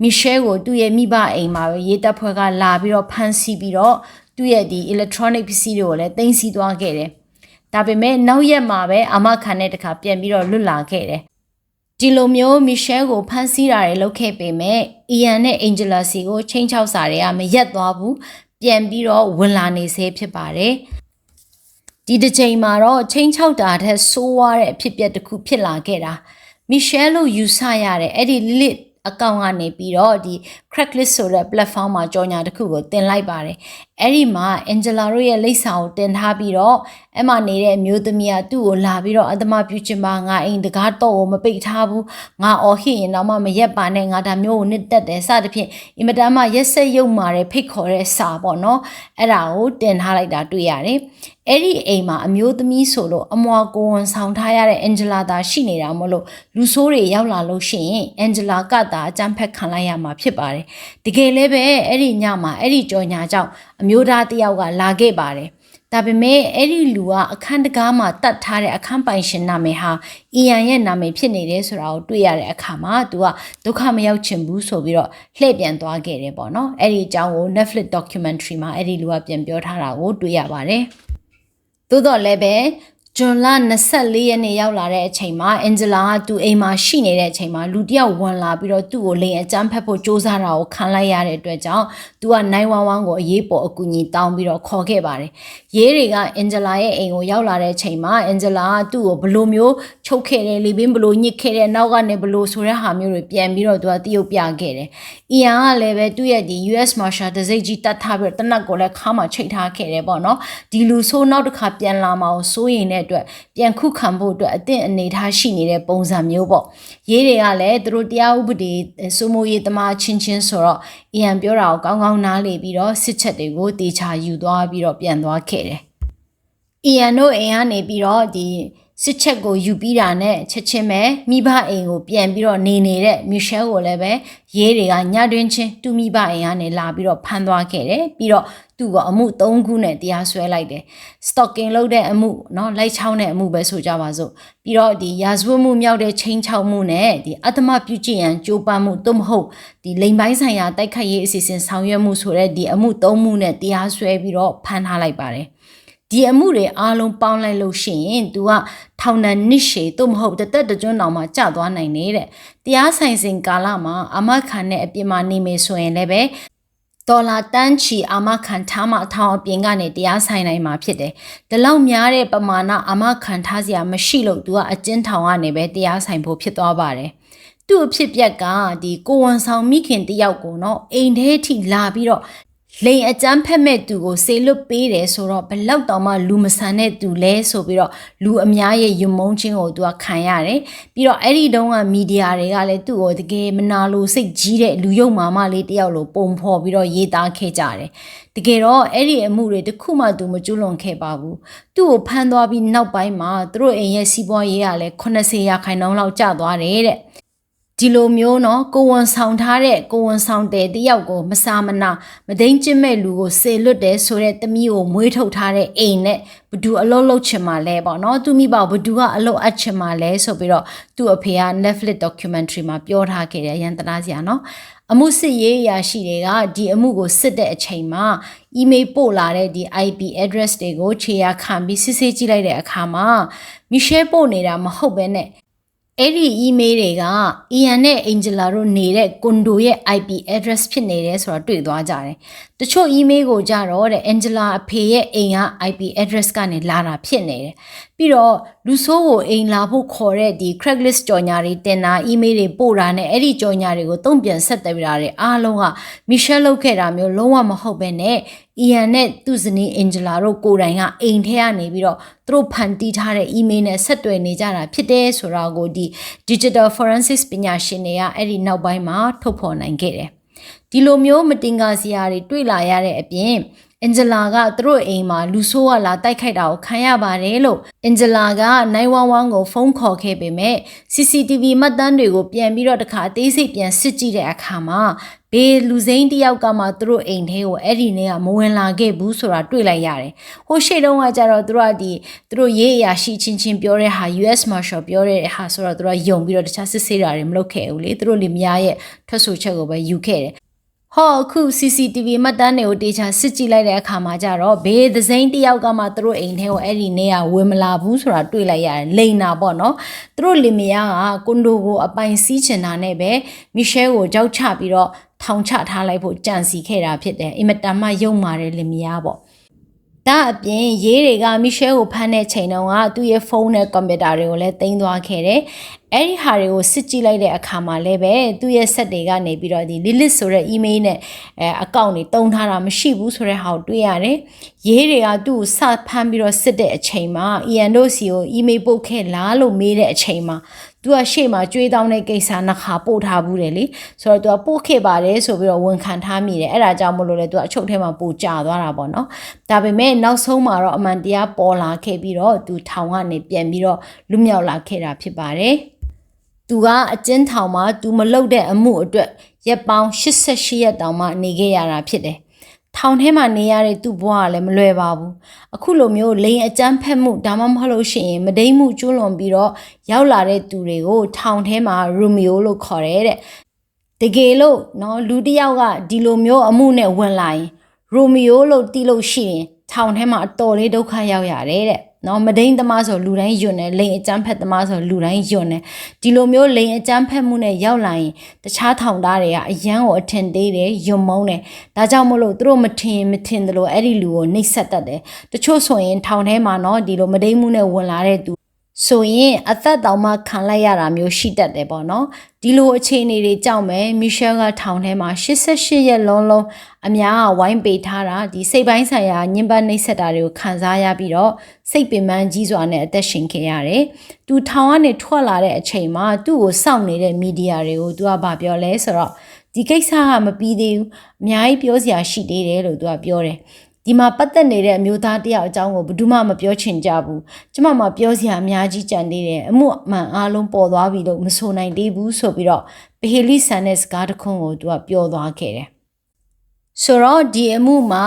Michelle ကိုသူ့ရဲ့မိဘအိမ်မှာပဲရေးတပ်ဖွဲ့ကလာပြီးတော့ဖမ်းဆီးပြီးတော့သူ့ရဲ့ဒီ electronic ပစ္စည်းတွေကိုလည်းသိမ်းဆည်းသွားခဲ့တယ်။ဒါပေမဲ့နောက်ရက်မှာပဲအာမခံတဲ့တခါပြန်ပြီးတော့လွတ်လာခဲ့တယ်။ဒီလိုမျိုး Michelle ကိုဖမ်းဆီးတာတွေလုပ်ခဲ့ပေမဲ့ Ian နဲ့ Angela စီကိုချိန်ချောက်စာတွေကမရက်သွားဘူး။ပြန်ပြီးတော့ဝင်လာနေစေဖြစ်ပါတယ်။ဒီတစ်ချိန်မှာတော့ချိန်ချောက်တာထက်ဆိုးဝါးတဲ့အဖြစ်အပျက်တစ်ခုဖြစ်လာခဲ့တာ။ Michelle လို့ယူဆရတဲ့အဲ့ဒီ Lilithအကောင့်ကနေပြီးတော့ဒီ Craigslist ဆိုတဲ့ platform မှာကြော်ညာတစ်ခုကိုတင်လိုက်ပါတယ် အဲ့ဒီမှာအန်ဂျလာတို့ရဲ့လိပ်စာကိုတင်ထားပြီးတော့အဲ့မှာနေတဲ့အမျိုးသမီးကသူ့ကိုလာပြီးတော့အသမပြုချင်ပါငါအိမ်တကားတော့ကိုမပိတ်ထားဘူးငါအော်ဟစ်ရင်တော့မရက်ပါနဲ့ငါဒါမျိုးကိုနစ်တက်တယ်စသဖြင့်အင်မတန်မှရက်ဆက်ရုံမာတဲ့ဖိတ်ခေါ်တဲ့စာပေါ့နော်အဲ့ဒါကိုတင်ထားလိုက်တာတွေ့ရတယ်အဲ့ဒီအိမ်မှာအမျိုးသမီးဆိုလို့အမွာကိုဝန်ဆောင်ထားရတဲ့အန်ဂျလာသာရှိနေတာမလို့လူဆိုးတွေရောက်လာလို့ရှိရင်အန်ဂျလာကသာအကြမ်းဖက်ခံလိုက်ရမှာဖြစ်ပါတယ်တကယ်လည်းပဲအဲ့ဒီညမှာအဲ့ဒီကြော်ညာကြောင့်အမျိုးသားတစ်ယောက်ကလာခဲ့ပါတယ်ဒါပေမဲ့အဲ့ဒီလူကအခန်းတကားမှာတတ်ထားတဲ့အခန်းပိုင်ရှင်နာမည်ဟာအီယန်ရဲ့နာမည်ဖြစ်နေတယ်ဆိုတာကိုတွေ့ရတဲ့အခါမှာသူကဒုက္ခမရောက်ချင်ဘူးဆိုပြီးတော့လှည့်ပြန်သွားခဲ့တယ်ပေါ့နော်အဲ့ဒီအကြောင်းကို Netflix documentary မှာအဲ့ဒီလူကပြန်ပြောထားတာကိုတွေ့ရပါတယ်သို့တော့လည်းပဲဇွန်လ24ရက်နေ့ရောက်လာတဲ့အချိန်မှာအန်ဂျလာကသူ့အိမ်မှာရှိနေတဲ့အချိန်မှာလူတစ်ယောက်ဝင်လာပြီးတော့သူ့ကိုလိန်အကြမ်းဖက်ဖို့စ조사တာကိုခံလိုက်ရတဲ့အတွက်ကြောင့်သူက911ကိုအရေးပေါ်အကူအညီတောင်းပြီးတော့ခေါ်ခဲ့ပါတယ်။ရဲတွေကအန်ဂျလာရဲ့အိမ်ကိုရောက်လာတဲ့အချိန်မှာအန်ဂျလာကသူ့ကိုဘလို့မျိုးချုပ်ခဲ့တယ်လေပင်ဘလို့ညစ်ခဲ့တဲ့နောက်ကနေဘလို့ဆိုတဲ့ဟာမျိုးတွေပြန်ပြီးတော့သူကတရုပ်ပြခဲ့တယ်။အီယန်ကလည်းပဲသူ့ရဲ့ဒီ US Marshal တစိတ်ကြီးတတ်ထားပြီးတော့တနက်ကိုလည်းခါမှချိတ်ထားခဲ့တယ်ပေါ့နော်။ဒီလူဆိုးနောက်တစ်ခါပြန်လာမှာကိုစိုးရင်တဲ့အတွက်ပြန်ခုခံဖို့အတွက်အသင့်အနေထားရှိနေတဲ့ပုံစံမျိုးပေါ့ရေးတွေကလည်းသူတို့တရားဥပဒေစိုးမိုးရေးသမားချင်းချင်းဆိုတော့အီယန်ပြောတာကိုကောင်းကောင်းနားလေပြီးတော့စစ်ချက်တွေကိုတေချာယူသွားပြီးတော့ပြန်သွားခဲ့တယ်အီယန်တို့အိမ်ကနေပြီးတော့ဒီစစ်ချက်ကိုယူပြီးတာနဲ့ချက်ချင်းပဲမိဘအိမ်ကိုပြန်ပြီးတော့နေတဲ့မီရှဲကိုလည်းပဲရေးတွေကညတွင်ချင်းသူ့မိဘအိမ်ကနေလာပြီးတော့ဖမ်းသွားခဲ့တယ်ပြီးတော့သူ့ကအမှု3ခုနဲ့တရားစွဲလိုက်တယ် stalking လုပ်တဲ့အမှုเนาะလိုက်ချောင်းတဲ့အမှုပဲဆိုကြပါစို့ပြီးတော့ဒီရာဇဝတ်မှုမြောက်တဲ့ချင်းချောက်မှုနဲ့ဒီအတ္တမပြုကျင့်ရန်ကြိုးပမ်းမှုသို့မဟုတ်ဒီလိမ်ပိုင်းဆိုင်ရာတိုက်ခိုက်ရေးအစီအစဉ်ဆောင်ရွက်မှုဆိုတဲ့ဒီအမှု3မှုနဲ့တရားစွဲပြီးတော့ဖမ်းထားလိုက်ပါတယ်ဒီအမှုတွေအားလုံးပေါင်းလိုက်လို့ရှိရင် तू ကထောင်ဒဏ်နှစ်ရှည်သို့မဟုတ်တသက်တကျွန်းတောင်မှကျသွားနိုင်နေတဲ့တရားဆိုင်စဉ်ကာလမှာအာမခံတဲ့အပြစ်မှာနေမယ်ဆိုရင်လည်းပဲဒေါ်လာတန်းချီအာမခံထားမှအထောင်အပြင်ကနေတရားဆိုင်နိုင်မှာဖြစ်တယ်။ဒီလောက်များတဲ့ပမာဏအာမခံထားစရာမရှိလို့ तू ကအကျဉ်းထောင်ကနေပဲတရားဆိုင်ဖို့ဖြစ်သွားပါတယ်။သူ့အဖြစ်ပြက်ကဒီကိုဝန်ဆောင်မိခင်တယောက်ကိုနော်အိမ်ထဲထိလာပြီးတော့လိန်အကြမ်းဖက်မဲ့သူကိုစေလွတ်ပေးတယ်ဆိုတော့ဘလောက်တောင်မှလူမဆန်တဲ့သူလဲဆိုပြီးတော့လူအများရဲ့ယုံမုန်းခြင်းကိုသူကခံရတယ်ပြီးတော့အဲ့ဒီတုန်းကမီဒီယာတွေကလည်းသူ့ကိုတကယ်မနာလို့စိတ်ကြီးတဲ့လူယုံမာမလေးတယောက်လိုပုံဖော်ပြီးတော့ရေးသားခဲ့ကြတယ်တကယ်တော့အဲ့ဒီအမှုတွေတခုမှသူမကျွလွန်ခဲ့ပါဘူးသူ့ကိုဖမ်းသွားပြီးနောက်ပိုင်းမှာသူတို့အိမ်ရဲ့စီးပွားရေးကလည်း80%လောက်ကျသွားတယ်တဲ့ဒီလိုမျိုးနော်ကိုဝန်ဆောင်ထားတဲ့ကိုဝန်ဆောင်တဲ့တယောက်ကိုမစာမနာမသိမ်းကျင့်မဲ့လူကိုစေလွတ်တယ်ဆိုတဲ့သမီးကိုမွေးထုတ်ထားတဲ့အိမ်နဲ့ဘသူအလုပ်လုပ်ချင်မှလဲပေါ့နော်သူမိဘဘသူကအလုပ်အပ်ချင်မှလဲဆိုပြီးတော့သူ့အဖေက Netflix documentary မှာပြောထားခဲ့တယ်ရန်တနာစရာနော်အမှုစစ်ရေးအရာရှိတွေကဒီအမှုကိုစစ်တဲ့အချိန်မှာ email ပို့လာတဲ့ဒီ IP address တွေကိုခြေရာခံပြီးစစ်ဆေးကြည့်လိုက်တဲ့အခါမှာမီရှဲပို့နေတာမဟုတ်ပဲနဲ့အဲ့ဒီ email တွေကအီယန်နဲ့အင်ဂျလာတို့နေတဲ့ကွန်ဒိုရဲ့ IP address ဖြစ်နေတယ်ဆိုတာတွေ့သွားကြတယ်။တချို့ email ကိုကြတော့တဲ့အင်ဂျလာအဖေရဲ့အိမ်က IP address ကနေလာတာဖြစ်နေတယ်။ပြီးတော့လူဆိုးကိုအိမ်လာဖို့ခေါ်တဲ့ဒီ Craigslist ကြော်ညာတွေတင်တာ email တွေပို့တာနဲ့အဲ့ဒီကြော်ညာတွေကိုတုံ့ပြန်ဆက်သွယ်တာတွေအားလုံးကမီရှဲလုပ်ခဲ့တာမျိုးလုံးဝမဟုတ်ပဲနဲ့အီယန်နဲ့သူ့ဇနီးအင်ဂျလာတို့ကိုယ်တိုင်ကအိမ်ထဲကနေပြီးတော့သူတို့ဖန်တီးထားတဲ့ email နဲ့ဆက်သွယ်နေကြတာဖြစ်တယ်ဆိုတာကိုဒီ digital forensics ပညာရှင်တွေကအဲ့ဒီနောက်ပိုင်းမှာထုတ်ဖော်နိုင်ခဲ့တယ်ဒီလိုမျိုးမတင်ကားစရာတွေတွေ့လာရတဲ့အပြင်အင်ဂျလာကသူတို့အိမ်မှာလူဆိုးကလာတိုက်ခိုက်တာကိုခံရပါတယ်လို့အင်ဂျလာက911ကိုဖုန်းခေါ်ခဲ့ပေမဲ့ CCTV မှတ်တမ်းတွေကိုပြန်ပြီးတော့တခါအသေးစိတ်ပြန်စစ်ကြည့်တဲ့အခါမှာဘေးလူစိမ်းတယောက်ကမှသူတို့အိမ်ထဲကိုအဲ့ဒီနေ့ကမဝင်လာခဲ့ဘူးဆိုတာတွေ့လိုက်ရတယ်။ဟိုရှေ့တုန်းကကျတော့သူတို့ရေးအရာရှိချင်းပြောတဲ့ဟာ US Marshal ပြောတဲ့ဟာဆိုတော့သူတို့ယုံပြီးတော့တခြားစစ်ဆေးတာတွေမလုပ်ခဲ့ဘူးလေ။သူတို့လင်မယားရဲ့ထွက်ဆိုချက်ကိုပဲယူခဲ့တယ်ဟောအခု CCTV မှတ်တမ်းတွေကိုတေချာစစ်ကြည့်လိုက်တဲ့အခါမှာကျတော့ဘေးသစိမ်းတယောက်ကမှသူတို့အိမ်ထဲကိုအဲ့ဒီနေ့ကဝင်မလာဘူးဆိုတာတွေ့လိုက်ရတယ်လိန်တာပေါ့နော်သူတို့လင်မယားကကွန်ဒိုကိုအပိုင်စီးချင်တာနဲ့ပဲမီရှဲကိုကြောက်ချပြီးတော့ထောင်ချထားလိုက်ဖို့ကြံစီခဲ့တာဖြစ်တယ်အင်မတန်မှယုံမာတဲ့လင်မယားပေါ့ဒါအပြင်ရေးတွေကမီရှဲကိုဖမ်းတဲ့ချိန်တုန်းကသူ့ရဲ့ဖုန်းနဲ့ကွန်ပျူတာတွေကိုလည်းတင်သွားခဲ့တယ် အဲ့ဒီဟာတွေကိုစစ်ကြည့်လိုက်တဲ့အခါမှာလည်းပဲသူ့ရဲ့ဆက်တွေကနေပြီးတော့ဒီ Lilith ဆိုတဲ့ email နဲ့အကောင့်တွေတုံးထားတာမရှိဘူးဆိုတဲ့ဟာကိုတွေ့ရတယ်။ရေးတွေကသူ့ကိုစဖမ်းပြီးတော့စစ်တဲ့အချိန်မှာ Ian တို့စီကို email ပို့ခဲ့လားလို့မေးတဲ့အချိန်မှာသူကရှေ့မှာကြွေးတောင်းတဲ့ကိစ္စနှစ်ခါပို့ထားဘူးတယ်လေဆိုတော့သူကပို့ခဲ့ပါတယ်ဆိုပြီးတော့ဝန်ခံထားမိတယ်အဲ့ဒါကြောင့်မလို့လေသူကအချုပ်ထဲမှာပို့ကျသွားတာပေါ့နော်ဒါပေမဲ့နောက်ဆုံးမှာတော့အမှန်တရားပေါ်လာခဲ့ပြီးတော့သူထောင်ကနေပြန်ပြီးတော့လွတ်မြောက်လာခဲ့တာဖြစ်ပါတယ်သူကအကျဉ်းထောင်မှာသူမလုပ်တဲ့အမှုအတွက်ရက်ပေါင်း88ရက်တောင်မှနေခဲ့ရတာဖြစ်တယ်ထောင်ထဲမှာနေရတဲ့သူ့ဘဝကလည်းမလွယ်ပါဘူးအခုလိုမျိုးလိန်အကြမ်းဖက်မှုဒါမှမဟုတ်လို့ရှိရင်မဒိမ့်မှုကျွလွန်ပြီးတော့ရောက်လာတဲ့သူတွေကိုထောင်ထဲမှာရူမီယိုလို့ခေါ်တယ်တဲ့တကယ်လို့နော်လူတစ်ယောက်ကဒီလိုမျိုးအမှုနဲ့ဝင်လာရင်ရူမီယိုလို့တီးလို့ရှိရင်ထောင်ထဲမှာအတော်လေးဒုက္ခရောက်ရတယ်တဲ့နော်မဒိန်သမားဆိုလူတိုင်းယွန်းတယ်လိန်အကြမ်းဖက်သမားဆိုလူတိုင်းယွန်းတယ်ဒီလိုမျိုးလိန်အကြမ်းဖက်မှုနဲ့ရောက်လာရင်တခြားထောင်သားတွေကအယမ်းကိုအထင်သေးတယ်ယွန်းမုန်းတယ်ဒါကြောင့်မလို့သူတို့မထင်သလိုအဲ့ဒီလူကိုနှိပ်စက်တတ်တယ်တချို့ဆိုရင်ထောင်ထဲမှာနော်ဒီလိုမဒိန်မှုနဲ့ဝင်လာတဲ့သူဆိုရင်အသက်တောင်မှခံလိုက်ရတာမျိုးရှိတတ်တယ်ပေါ့နော်ဒီလိုအခြေအနေတွေကြောင့်ပဲမီရှယ်ကထောင်ထဲမှာ88ရက်လုံးအများကဝိုင်းပေးထားတာဒီစိတ်ပိုင်းဆိုင်ရာညှဉ်းပန်းနှိပ်စက်တာတွေကိုခံစားရပြီးတော့စိတ်ပင်ပန်းကြီးစွာနဲ့အသက်ရှင်ခဲ့ရတယ်။သူထောင်ကနေထွက်လာတဲ့အချိန်မှာသူ့ကိုစောင့်နေတဲ့မီဒီယာတွေကိုသူကဗာပြောလဲဆိုတော့ဒီကိစ္စကမပြီးသေးဘူးအများကြီးပြောစရာရှိသေးတယ်လို့သူကပြောတယ်။ဒီမှာပတ်သက်နေတဲ့အမျိုးသားတယောက်အကြောင်းကိုဘယ်သူမှမပြောချင်ကြဘူးကျမမှပြောစရာအများကြီးကြံသေးတယ်အမှုအမှန်အားလုံးပေါ်သွားပြီလို့မဆိုနိုင်သေးဘူးဆိုပြီးတော့ဘဟီလီဆန်တဲ့စကားတစ်ခုကိုသူကပြောသွားခဲ့တယ်ဆိုတော့ဒီအမှုမှာ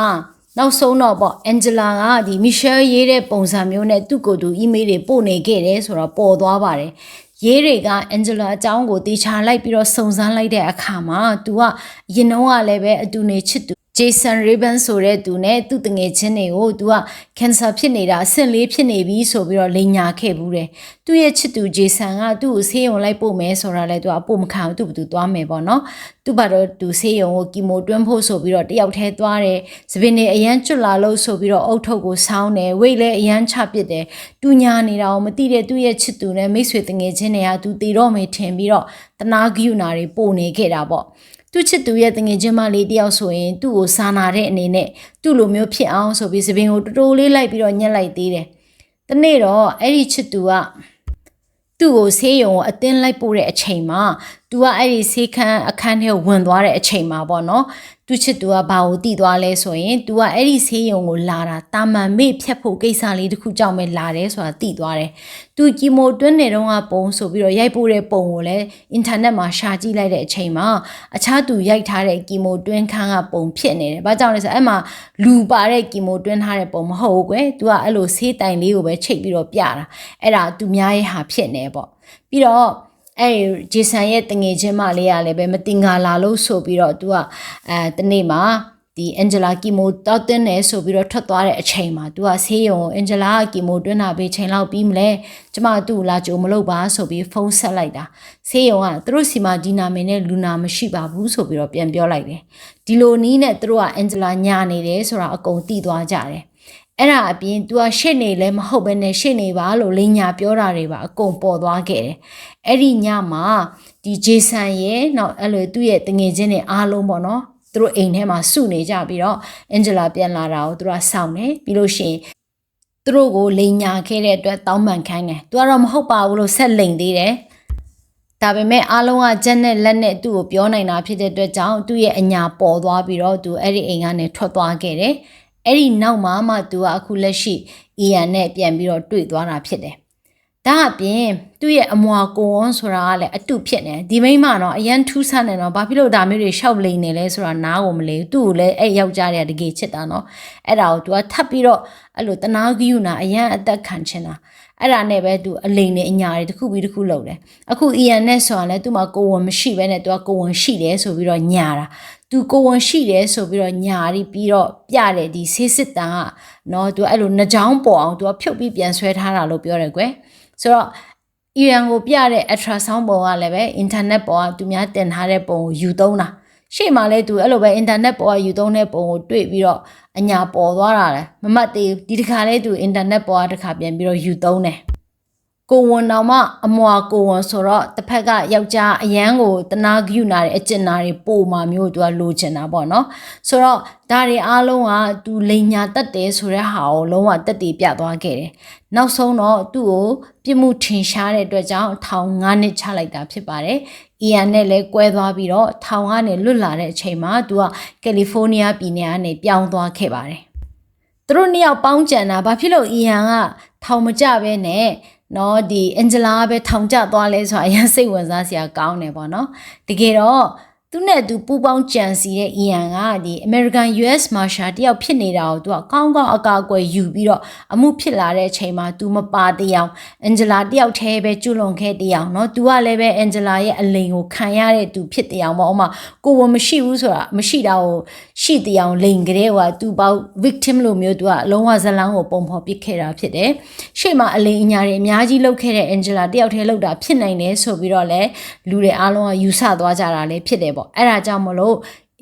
နောက်ဆုံးတော့ပေါ့အန်ဂျလာကဒီမီရှယ်ရေးတဲ့ပုံစံမျိုးနဲ့သူ့ကိုယ်သူအီးမေးလ်တွေပို့နေခဲ့တယ်ဆိုတော့ပေါ်သွားပါတယ်ရေးတွေကအန်ဂျလာအကြောင်းကိုတေချာလိုက်ပြီးတော့စုံစမ်းလိုက်တဲ့အခါမှာသူကရင်တော့ကလည်းပဲအတူနေချစ်သူJason Ribbon ဆိုတဲ့သူနဲ့သူ့တငယ်ချင်းတွေကိုသူက cancer ဖြစ်နေတာအဆင့်4ဖြစ်နေပြီဆိုပြီးတော့လိန်ညာခဲ့ဘူးတယ်။သူ့ရဲ့ချစ်သူ Jason ကသူ့ကိုဆေးရုံလိုက်ပို့မယ်ဆိုတာလဲသူကအပို့မခံဘူးသူ့ဘသူသွားမယ်ပေါ့နော်။သူ့ဘာတော့သူဆေးရုံကိုကီမိုတွင်းဖို့ဆိုပြီးတော့တယောက်တည်းသွားတယ်။သပင်တွေအရန်ကျွတ်လာလို့ဆိုပြီးတော့အုတ်ထုတ်ကိုဆောင်းတယ်။ဝိတ်လည်းအရန်ချပစ်တယ်။သူညာနေတာကိုမသိတဲ့သူ့ရဲ့ချစ်သူနဲ့မိတ်ဆွေတငယ်ချင်းတွေကသူတည်တော့မယ်ထင်ပြီးတော့တနာဂယုနာတွေပို့နေခဲ့တာပေါ့။သူချစ်သူရဲ့တငယ်ချင်းမလေးတယောက်ဆိုရင်သူ့ကိုစာနာတဲ့အနေနဲ့သူ့လိုမျိုးဖြစ်အောင်ဆိုပြီးသပင်ကိုတိုးလေးလိုက်ပြီးတော့ညှက်လိုက်သေးတယ်။တနေ့တော့အဲ့ဒီချစ်သူကသူ့ကိုဆေးရုံကိုအတင်းလိုက်ပို့တဲ့အချိန်မှာသူကအဲ့ဒီဆေးခန်းအခန်းထဲဝင်သွားတဲ့အချိန်မှာပေါ့နော်သူချစ်သူကဘာကိုတည်သွားလဲဆိုရင်သူကအဲ့ဒီဆေးရုံကိုလာတာတာမန်မေ့ဖြတ်ဖို့ကိစ္စလေးတစ်ခုကြောင့်ပဲလာတယ်ဆိုတာတည်သွားတယ်သူကီမိုတွင်းနေတော့ကပုံဆိုပြီးတော့ရိုက်ပို့တဲ့ပုံကိုလည်းအင်တာနက်မှာရှာကြည့်လိုက်တဲ့အချိန်မှာအခြားသူရိုက်ထားတဲ့ကီမိုတွင်းခန်းကပုံဖြစ်နေတယ်ဘာကြောင့်လဲဆိုအဲ့မှာလူပါတဲ့ကီမိုတွင်းထားတဲ့ပုံမဟုတ်ဘူးကွယ်သူကအဲ့လိုဆေးတိုင်လေးကိုပဲချိတ်ပြီးတော့ပြတာအဲ့ဒါသူများရဲ့ဟာဖြစ်နေပေါ့ပြီးတော့အဲ့ဂျေဆန်ရဲ့တငယ်ချင်းမလေးကလည်းပဲမတင်ငါလာလို့ဆိုပြီးတော့သူကတနေ့မှာဒီအန်ဂျလာကီမိုတောက်တင်နေဆိုပြီးတော့ထွက်သွားတဲ့အချိန်မှာသူကဆေးရုံအန်ဂျလာကကီမိုတွင်းတာပဲချိန်လောက်ပြီးမလဲကျမသူ့လာကြိုမလုပ်ပါဆိုပြီးဖုန်းဆက်လိုက်တာဆေးရုံကသူတို့စီမှာဒီနာမည်နဲ့လူနာမရှိပါဘူးဆိုပြီးတော့ပြန်ပြောလိုက်တယ်ဒီလိုနီးနဲ့သူတို့ကအန်ဂျလာညာနေတယ်ဆိုတာအကုန်သိသွားကြတယ်အဲ့ဒါအပြင် तू ကရှေ့နေလည်းမဟုတ်ဘဲနဲ့ရှေ့နေပါလို့လိန်ညာပြောတာတွေပါအကုန်ပေါ်သွားခဲ့တယ်။အဲ့ဒီညမှာဒီဂျေဆန်ရဲ့နောက်အဲ့လိုသူ့ရဲ့တငယ်ချင်းတွေအားလုံးပေါ့နော်။သူတို့အိမ်ထဲမှာစုနေကြပြီးတော့အန်ဂျလာပြန်လာတာကိုသူကစောင့်တယ်ပြီးလို့ရှိရင်သူတို့ကိုလိန်ညာခဲ့တဲ့အတွက်တောင်းပန်ခိုင်းတယ်။ तू ကတော့မဟုတ်ပါဘူးလို့ဆက်လိန်သေးတယ်။ဒါပေမဲ့အားလုံးကဂျက်နဲ့လက်နဲ့သူ့ကိုပြောနိုင်တာဖြစ်တဲ့အတွက်ကြောင့်သူ့ရဲ့အညာပေါ်သွားပြီးတော့သူအဲ့ဒီအိမ်ကနေထွက်သွားခဲ့တယ်။အဲ့ဒီနောက်မှသူကအခုလက်ရှိအီယန်နဲ့ပြန်ပြီးတော့တွေ့သွားတာဖြစ်တယ်။ဒါအပြင်သူ့ရဲ့အမွာကိုဝန်းဆိုတာကလည်းအတုဖြစ်နေဒီမိမတော့အရန်ထူးဆန်းနေတော့ဘာဖြစ်လို့ဒါမျိုးတွေရှောက်လိန်နေလဲဆိုတာနားကိုမလဲသူ့ကိုလည်းအဲ့ယောက်ျားတွေကတကယ်ချစ်တာနော်။အဲ့ဒါကိုသူကထပ်ပြီးတော့အဲ့လိုတနာဂယုနာအရန်အသက်ခံချင်တာအဲ့ဒါနဲ့ပဲသူအလိန်နဲ့အညာတွေတစ်ခုပြီးတစ်ခုလုပ်တယ်အခုအီယန်နဲ့ဆိုတာလဲသူ့မှာကိုဝန်မရှိဘဲနဲ့သူကကိုဝန်ရှိတယ်ဆိုပြီးတော့ညာတာသူကိုဝန်ရှိတယ်ဆိုပြီးတော့ညာပြီးတော့ပြတယ်ဒီဆေးစစ်တန်ကနော်သူအဲ့လိုနှကြောင်းပေါ်အောင်သူကဖြုတ်ပြီးပြန်ဆွဲထားတာလို့ပြောတယ်ကွယ်ဆိုတော့အီယန်ကိုပြတဲ့ ultrasound ပုံကလည်းပဲ internet ပေါ်ကသူများတင်ထားတဲ့ပုံကိုယူသုံးတာရှေ့မှာလဲသူအဲ့လိုပဲ internet ပေါ်ကယူသုံးတဲ့ပုံကိုတွေ့ပြီးတော့အညာပေါ်သွားတာလေမမှတ်သေးဒီတစ်ခါလဲသူ internet ပေါ်ကတစ်ခါပြန်ပြီးတော့ယူသုံးတယ် ကိုဝန်တော်မှအမွာကိုဝန်ဆိုတော့တစ်ဖက်ကယောက်ျားအရန်ကိုတနာဂယုနာတဲ့အကျဉ်းနာတွေပို့မှာမျိုးသူကလိုချင်တာပေါ့နော်ဆိုတော့ဒါတွေအားလုံးကသူလိန်ညာတက်တယ်ဆိုတဲ့ဟာကိုလုံးဝတက်တည်ပြသွားခဲ့တယ်နောက်ဆုံးတော့သူ့ကိုပြစ်မှုထင်ရှားတဲ့အတွက်ကြောင့်ထောင်9နှစ်ချလိုက်တာဖြစ်ပါတယ်အီယန်နဲ့လည်းကွဲသွားပြီးတော့ထောင်ကနေလွတ်လာတဲ့အချိန်မှာသူကကယ်လီဖိုးနီးယားပြည်နယ်ကနေပြောင်းသွားခဲ့ပါတယ်သူတို့နှစ်ယောက်ပေါင်းကြံတာဘာဖြစ်လို့အီယန်ကထောင်မကျပဲနဲ့နော်ဒီအန်ဂျလာပဲထောင်ကျသွားလဲဆိုတာအရင်စိတ်ဝင်စားစရာကောင်းတယ်ပေါ့နော်တကယ်တော့သူနဲ့သူပူပေါင်းကြံစီတဲ့အီယန်ကဒီ American US Marshal တယောက်ဖြစ်နေတာကိုသူကကောင်းကောင်းအကာအကွယ်ယူပြီးတော့အမှုဖြစ်လာတဲ့အချိန်မှာသူမပါတရားအန်ဂျလာတယောက်တည်းပဲကျွလွန်ခဲ့တရားเนาะသူကလည်းပဲအန်ဂျလာရဲ့အလိန်ကိုခံရတဲ့သူဖြစ်တရားပေါ့ဥမာကိုဝမရှိဘူးဆိုတာမရှိတာကိုရှိတရားလိန်ကြတဲ့ဟိုကသူပေါ victim လို့မျိုးသူကအလုံးဝဇလန်းကိုပုံဖော်ပစ်ခဲ့တာဖြစ်တယ်ရှေ့မှာအလိန်အညာတွေအများကြီးလုပ်ခဲ့တဲ့အန်ဂျလာတယောက်တည်းလုပ်တာဖြစ်နိုင်တယ်ဆိုပြီးတော့လည်းလူတွေအားလုံးကယူဆသွားကြတာလည်းဖြစ်တယ်အဲ့ဒါကြောင့်မလို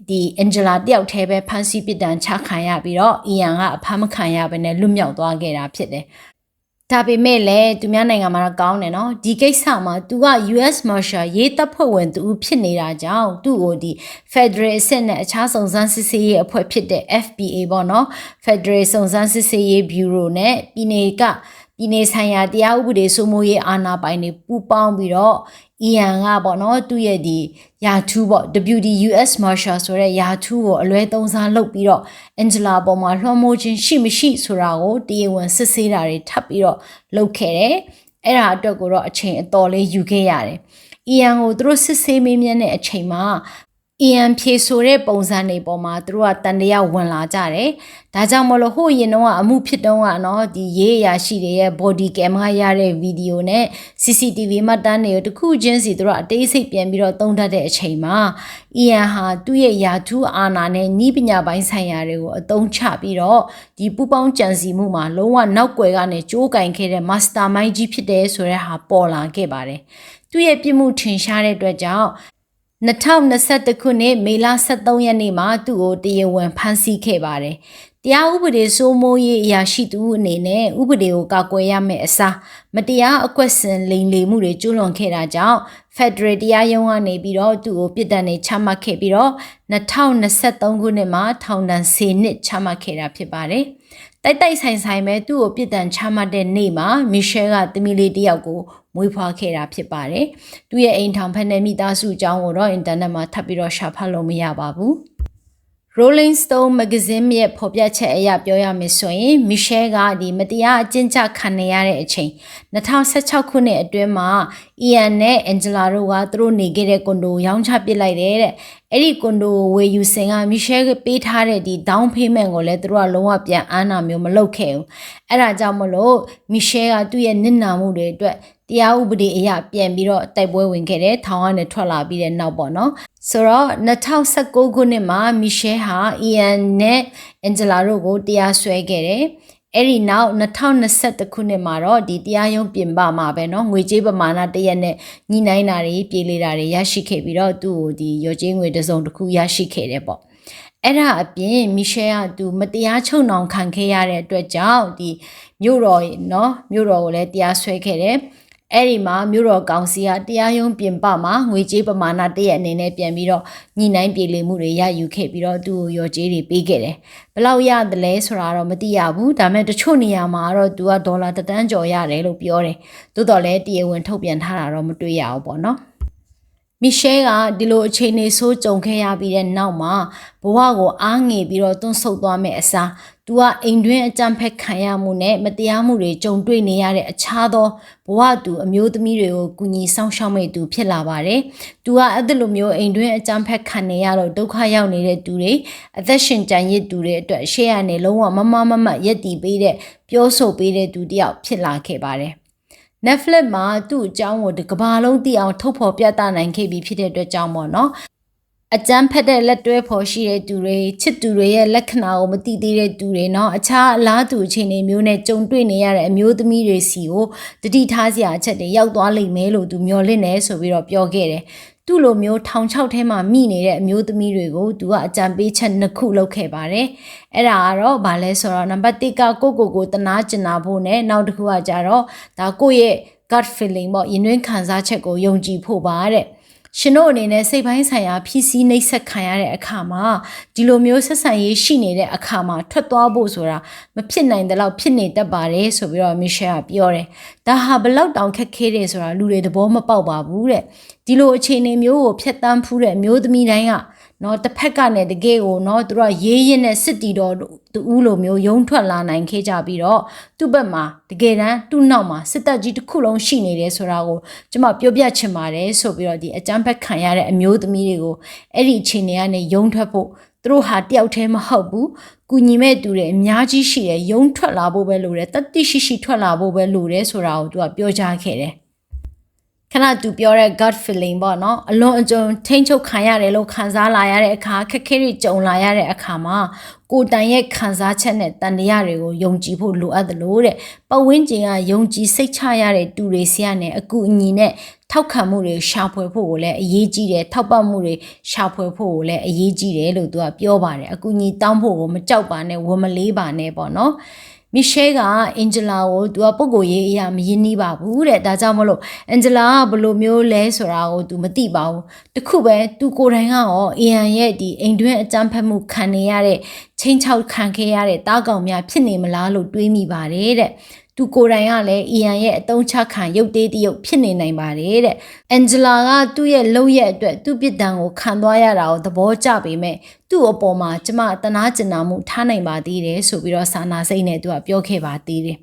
့ဒီအန်ဂျလာတယောက်တည်းပဲဖမ်းဆီးပစ်ဒဏ်ချခံရပြီးတော့အီယန်ကအဖမ်းမခံရဘဲနဲ့လွတ်မြောက်သွားခဲ့တာဖြစ်တယ်။ဒါပေမဲ့လည်းသူများနိုင်ငံမှာတော့ကောင်းတယ်နော်ဒီကိစ္စမှာသူက US Marshal ရေးတပ်ဖွဲ့ဝင်သူဖြစ်နေတာကြောင့်သူ့ကိုဒီ Federal အဆင့်နဲ့အခြားစုံစမ်းစစ်ဆေးရေးအဖွဲ့ဖြစ်တဲ့ FBA ပေါ့နော် Federal စုံစမ်းစစ်ဆေးရေး Bureau နဲ့ပြည်နယ်ဆိုင်ရာတရားဥပဒေစိုးမိုးရေးအာဏာပိုင်တွေပူးပေါင်းပြီးတော့အီယန်ကပေါ့နော်သူ့ရဲ့ဒီယာထူးပေါ့ WD US Marshal ဆိုတဲ့ယာထူးကိုအလွဲသုံးစားလုပ်ပြီးတော့အန်ဂျလာပေါ်မှာလွှမ်းမိုးခြင်းရှိမရှိဆိုတာကိုတရားဝင်စစ်ဆေးတာတွေထပ်ပြီးတော့လုပ်ခဲ့တယ်အဲ့ဒါအတွက်ကိုတော့အချိန်အတော်လေးယူခဲ့ရတယ်အီယန်ကိုသူတို့စစ်ဆေးမေးမြန်းတဲ့အချိန်မှာအီယန်ဖြေဆိုတဲ့ပုံစံတွေပေါ်မှာသူတို့ကတန်တရားဝင်လာကြတယ်။ဒါကြောင့်မလို့ဟိုရင်တော့အမှုဖြစ်တော့ကနော်ဒီရေးရရှိတွေရဲ့ body cam ကရတဲ့ဗီဒီယိုနဲ့ CCTV မှတ်တမ်းတွေကိုတစ်ခုချင်းစီသူတို့အသေးစိတ်ပြန်ပြီးတော့သုံးတတ်တဲ့အချိန်မှာအီယန်ဟာသူ့ရဲ့ယာထူးအာဏာနဲ့ဤပညာပိုင်းဆိုင်ရာတွေကိုအသုံးချပြီးတော့ဒီပူပေါင်းကြံစီမှုမှာလုံးဝနောက်ွယ်ကနေကြိုးကင်ခဲ့တဲ့ mastermind ကြီးဖြစ်တယ်ဆိုတဲ့ဟာပေါ်လာခဲ့ပါတယ်။သူ့ရဲ့ပြစ်မှုထင်ရှားတဲ့အတွက်ကြောင့်2021ခုနှစ်မေလ23ရက်နေ့မှာသူ့ကိုတရားဝင်ဖမ်းဆီးခဲ့ပါတယ်။တရားဥပဒေစိုးမိုးရေးအရာရှိသူအနေနဲ့ဥပဒေကိုကာကွယ်ရမယ့်အစားမတရားအကွက်ဆင်လိမ်လည်မှုတွေကျူးလွန်ခဲ့တာကြောင့် Federal တရားရုံးကနေပြီးတော့သူ့ကိုပြစ်ဒဏ်တွေချမှတ်ခဲ့ပြီးတော့2023ခုနှစ်မှာထောင်ဒဏ်10နှစ်ချမှတ်ခဲ့တာဖြစ်ပါတယ်။တိုက်ဆိုင်ပဲသူ့ကိုပြစ်ဒဏ်ချမှတ်တဲ့နေ့မှာမီရှဲကသမီးလေးတစ်ယောက်ကိုမွေးဖွားခဲ့တာဖြစ်ပါတယ်။သူ့ရဲ့အိမ်ထောင်ဖက်နဲ့မိသားစုအကြောင်းကိုတော့အင်တာနက်မှာထပ်ပြီးတော့ရှာဖတ်လို့မရပါဘူး။ Rolling Stone magazine ရဲ့ဖော်ပြချက်အရပြောရမယ်ဆိုရင်မီရှဲကဒီမတရားအကျဉ်းချခံနေရတဲ့အချိန်2016ခုနှစ်အတွင်းမှာအီယန်နဲ့အန်ဂျလာတို့ကသူတို့နေခဲ့တဲ့ကွန်ဒိုရောင်းချပစ်လိုက်တယ်တဲ့အဲ့ဒီကွန်ဒိုကိုဝယ်ယူစဉ်ကမီရှဲကပေးထားတဲ့ဒီ down payment ကိုလည်းသူတို့ကလုံးဝပြန်အားနာမျိုးမလုပ်ခဲ့ဘူးအဲ့ဒါကြောင့်မလို့မီရှဲကသူ့ရဲ့နစ်နာမှုတွေအတွက်တရားဥပဒေအရပြန်ပြီးတော့တိုက်ပွဲဝင်ခဲ့တယ်ထောင်ကနေထွက်လာပြီးတဲ့နောက်ပေါ့နော်ဆိုတော့2019ခုနှစ်မှာမီရှဲဟာအီယန်နဲ့အန်ဂျလာတို့ကိုတရားစွဲခဲ့တယ်အဲ့ဒီနောက်2021ခုနှစ်မှာတော့ဒီတရားရုံးပြင်ပမှာပဲเนาะငွေကြေးပမာဏတရက်နဲ့ညှိနှိုင်းတာတွေပြေလေတာတွေရရှိခဲ့ပြီးတော့သူ့ကိုဒီရော်ကြေးငွေတစ်စုံတစ်ခုရရှိခဲ့တယ်ပေါ့အဲ့ဒါအပြင်မီရှဲကသူမတရားချုပ်နှောင်ခံခဲ့ရတဲ့အတွက်ကြောင့်ဒီမြို့တော်เนาะမြို့တော်ကိုလည်းတရားစွဲခဲ့တယ်အဲ့ဒီမှာမြို့တော်ကောင်စီကတရားရုံးပြင်ပမှာငွေကြေးပမာဏတရက်အနေနဲ့ပြန်ပြီးတော့ညှိနှိုင်းပြေလည်မှုတွေရယူခဲ့ပြီးတော့သူ့ကိုရော်ကြေးတွေပေးခဲ့တယ်။ဘယ်လောက်ရတယ်လဲဆိုတာတော့မသိရဘူး။ဒါပေမဲ့တချို့နေရာမှာတော့သူကဒေါ်လာ1 တန်းကျော်ရတယ်လို့ပြောတယ်။သို့တော်လည်းတရားဝင်ထုတ်ပြန်ထားတာတော့မတွေ့ရဘူးပေါ့နော်။မီရှဲကဒီလိုအခြေအနေဆိုးကြုံခဲ့ရပြီးတဲ့နောက်မှာဘဝကိုအားငယ်ပြီးတော့တွန်းဆုတ်သွားမယ့်အစားသူကအိမ်တွင်းအကြမ်းဖက်ခံရမှုနဲ့မတရားမှုတွေကြုံတွေ့နေရတဲ့အခြားသောဘဝသူအမျိုးသမီးတွေကိုကူညီဆောင်ရှောက်မဲ့သူဖြစ်လာပါတယ်။သူကအဲ့ဒီလိုမျိုးအိမ်တွင်းအကြမ်းဖက်ခံနေရတော့ဒုက္ခရောက်နေတဲ့သူတွေအသက်ရှင်ကြံရစ်သူတွေအတွက်ရှေ့ရနေလုံးဝမမရက်တီပေးတဲ့ပြောဆိုပေးတဲ့သူတယောက်ဖြစ်လာခဲ့ပါတယ်။ Netflix မှာသူ့အကြောင်းကိုဒီကမ္ဘာလုံးသိအောင်ထုတ်ဖော်ပြသနိုင်ခဲ့ပြီဖြစ်တဲ့အတွက်ကြောင့်ပေါ့နော်အကြမ်းဖက်တဲ့လက်တွဲဖော်ရှိတဲ့သူတွေချစ်သူတွေရဲ့လက္ခဏာကိုမသိသေးတဲ့သူတွေเนาะအခြားအလားတူအခြေအနေမျိုးနဲ့ကြုံတွေ့နေရတဲ့အမျိုးသမီးတွေစီကိုတတိထားစရာအချက်တွေရောက်သွားလိမ့်မယ်လို့သူမျှော်လင့်နေဆိုပြီးတော့ပြောခဲ့တယ်သူ့လိုမျိုးထောင်ချောက်ထဲမှာမိနေတဲ့အမျိုးသမီးတွေကိုသူကအကြံပေးချက်2ခုလုပ်ခဲ့ပါတယ်အဲ့ဒါကတော့ဗာလဲဆိုတော့နံပါတ်1ကကိုတနာကျင်နာဖို့နဲ့နောက်တစ်ခုကကြတော့ဒါကိုယ့်ရဲ့ gut feeling ပေါ့ရင်တွင်းခံစားချက်ကိုယုံကြည်ဖို့ပါတဲ့ရှင်တို့အနေနဲ့စိတ်ပိုင်းဆိုင်ရာဖြစ်စည်းနှိပ်စက်ခံရတဲ့အခါမှာဒီလိုမျိုးဆက်ဆံရေးရှိနေတဲ့အခါမှာထွက်သွားဖို့ဆိုတာမဖြစ်နိုင်တဲ့လောက်ဖြစ်နေတတ်ပါတယ်ဆိုပြီးတော့မီရှယ်ကပြောတယ်။ဒါဟာဘလောက်တောင်ခက်ခဲတယ်ဆိုတာလူတွေသဘောမပေါက်ပါဘူးတဲ့။ဒီလိုအခြေအနေမျိုးကိုဖျက်ဆီးဖူးတဲ့မျိုးသမီးတိုင်းကနော်တစ်ဖက်ကနဲ့တကယ်ကိုနော်သူတို့ကရေးရင်းနဲ့စစ်တီတော်တူလိုမျိုးယုံထွက်လာနိုင်ခဲ့ကြပြီးတော့သူ့ဘက်မှာတကယ်တမ်းသူ့နောက်မှာစစ်တပ်ကြီးတစ်ခုလုံးရှိနေတယ်ဆိုတာကိုကျွန်မပြောပြချင်ပါတယ်ဆိုပြီးတော့ဒီအကြမ်းဖက်ခံရတဲ့အမျိုးသမီးတွေကိုအဲ့ဒီအခြေအနေကနေယုံထွက်ဖို့သူတို့ဟာတယောက်တည်းမဟုတ်ဘူးကုညီမဲ့သူတွေအများကြီးရှိတယ်ယုံထွက်လာဖို့ပဲလိုတယ်တတိရှိထွက်လာဖို့ပဲလိုတယ်ဆိုတာကိုသူကပြောကြားခဲ့တယ်ခဏသူပြောတဲ့ gut feeling ပေါ့နော်အလွန်အကျွံထိမ့်ချုပ်ခံရတယ်လို့ခံစားလာရတဲ့အခါခက်ခဲတွေကြုံလာရတဲ့အခါမှာကိုယ်တိုင်ရဲ့ခံစားချက်နဲ့တန်တရားတွေကိုယုံကြည်ဖို့လိုအပ်တယ်လို့တဲ့ပတ်ဝန်းကျင်ကယုံကြည်စိတ်ချရတဲ့သူတွေစီကနေအကူအညီနဲ့ထောက်ခံမှုတွေရှာဖွေဖို့ကိုလည်းအရေးကြီးတယ်ထောက်ပံ့မှုတွေရှာဖွေဖို့ကိုလည်းအရေးကြီးတယ်လို့သူကပြောပါတယ်အကူအညီတောင်းဖို့ကိုမကြောက်ပါနဲ့ဝမလေးပါနဲ့ပေါ့နော်မီရှယ်ကအင်ဂျလာကိုသူကပုံကိုရေးအရာမရင်းနှီးပါဘူးတဲ့ဒါကြောင့်မလို့အင်ဂျလာကဘယ်လိုမျိုးလဲဆိုတာကိုသူမသိပါဘူးတခုပဲသူကိုယ်တိုင်ကရောအီယန်ရဲ့ဒီအိမ်တွင်းအကြမ်းဖက်မှုခံနေရတဲ့ချင်းချောက်ခံခဲ့ရတဲ့တားကောင်များဖြစ်နေမလားလို့တွေးမိပါတယ်တဲ့သူကိုယ်တိုင်ကလည်းအီယန်ရဲ့အတုံးချခံရုပ်သေးတရုပ်ဖြစ်နေနိုင်ပါတယ်တဲ့အန်ဂျလာကသူ့ရဲ့လုပ်ရက်အတွက်သူ့ပြစ်ဒဏ်ကိုခံသွားရတာကိုသဘောကျပေမဲ့သူ့အပေါ်မှာကျမတနာကျင်နာမှုထားနိုင်ပါသေးတယ်ဆိုပြီးတော့စာနာစိတ်နဲ့သူကပြောခဲ့ပါသေးတယ်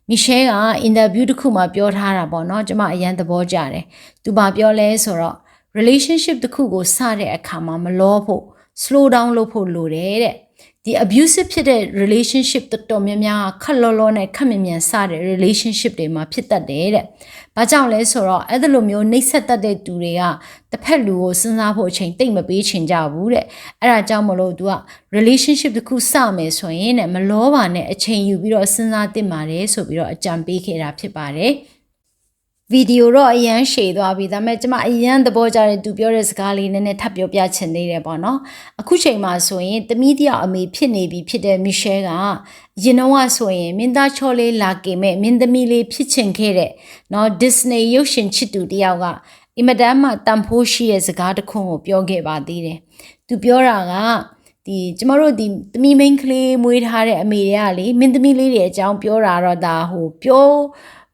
မီရှယ်ကအင်တာဗျူးတစ်ခုမှာပြောထားတာပေါ့နော်ကျမအရန်သဘောကျတယ်သူဘာပြောလဲဆိုတော့ relationship တစ်ခုကိုစတဲ့အခါမှာမလောဖို့ slow down လုပ်ဖို့လိုတယ်တဲ့ဒီ abusive ဖြစ်တဲ့ relationship တော်တော်များများခက်လောလောနဲ့ခက်မြင်မြန်စတဲ့ relationship တွေမှာဖြစ်တတ်တယ်တဲ့။ဘာကြောင့်လဲဆိုတော့အဲ့လိုမျိုးနှိပ်စက်တတ်တဲ့သူတွေကတစ်ဖက်လူကိုစဉ်းစားဖို့အချိန်တိတ်မပေးချင်ကြဘူးတဲ့။အဲ့ဒါကြောင့်မလို့သူက relationship တစ်ခုစမယ်ဆိုရင်တဲ့မလောပါနဲ့အချိန်ယူပြီးတော့စဉ်းစားသင့်ပါတယ်ဆိုပြီးတော့အကြံပေးခဲ့တာဖြစ်ပါတယ်။ဗီဒီယိုတော့အရန်ရှည်သွားပြီဒါပေမဲ့ကျမအရန်သဘောကျတဲ့သူပြောတဲ့စကားလေးနည်းနည်းထပ်ပြောပြချင်သေးတယ်ပေါ့နော်အခုချိန်မှာဆိုရင်တမီးတယောက်အမေဖြစ်နေပြီဖြစ်တဲ့မီရှယ်ကရင်တော့ဆိုရင်မင်းသားချောလေးလာကင်မဲ့မင်းသမီးလေးဖြစ်ချင်ခဲ့တဲ့နော်ဒစ်နေရုပ်ရှင်ချစ်သူတယောက်ကအင်မတန်မှတန်ဖိုးရှိတဲ့စကားတစ်ခုကိုပြောခဲ့ပါသေးတယ်သူပြောတာကဒီကျမတို့ဒီသမီးမိန်းကလေးမွေးထားတဲ့အမေတွေကလေမင်းသမီးလေးတွေအကြောင်းပြောတာတော့ဒါဟိုပြော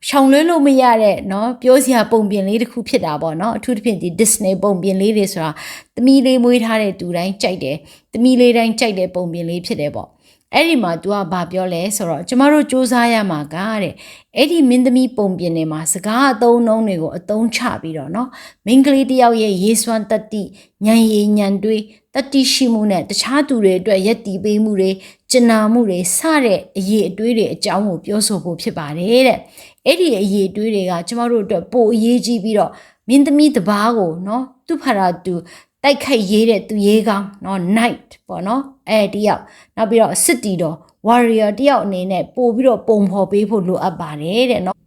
ရှောင်လွှဲလို့မရတဲ့เนาะပြောစရာပုံပြင်လေးတစ်ခုဖြစ်တာပေါ့เนาะအထူးသဖြင့်ဒီ Disney ပုံပြင်လေးတွေဆိုတာသမီးလေးမွေးထားတဲ့သူတိုင်းကြိုက်တယ်သမီးလေးတိုင်းကြိုက်တဲ့ပုံပြင်လေးဖြစ်တယ်ပေါ့အဲ့ဒီမှာ तू ကဘာပြောလဲဆိုတော့ကျမတို့စူးစမ်းရမှာကတဲ့အဲ့ဒီမင်းသမီးပုံပြင်တွေမှာစကားအသုံးနှုန်းတွေကိုအသုံးချပြီးတော့เนาะမိန်းကလေးတယောက်ရဲ့ရေးစွမ်းတတိဉာဏ်ရည်ဉာဏ်တွေးတတိရှိမှုနဲ့တခြားသူတွေအတွက်ယက်တီပေးမှုတွေကျင်နာမှုတွေစတဲ့အရေးအတွေးတွေအကြောင်းကိုပြောဆိုဖို့ဖြစ်ပါတယ်တဲ့အဲ့ဒီအရေးအတွေးတွေကကျမတို့အတွက်ပိုအရေးကြီးပြီးတော့မင်းသမီးတစ်ပါးကိုเนาะသူ့ဖရာသူတိုက်ခိုက်ရေးတဲ့သူရေးကောင်းเนาะ night ပေါ့เนาะအဲ့တယောက်နောက်ပြီးတော့စစ်တီတော် warrior တယောက်အနေနဲ့ပို့ပြီးတော့ပုံဖော်ပေးဖို့လိုအပ်ပါတယ်တဲ့เนาะ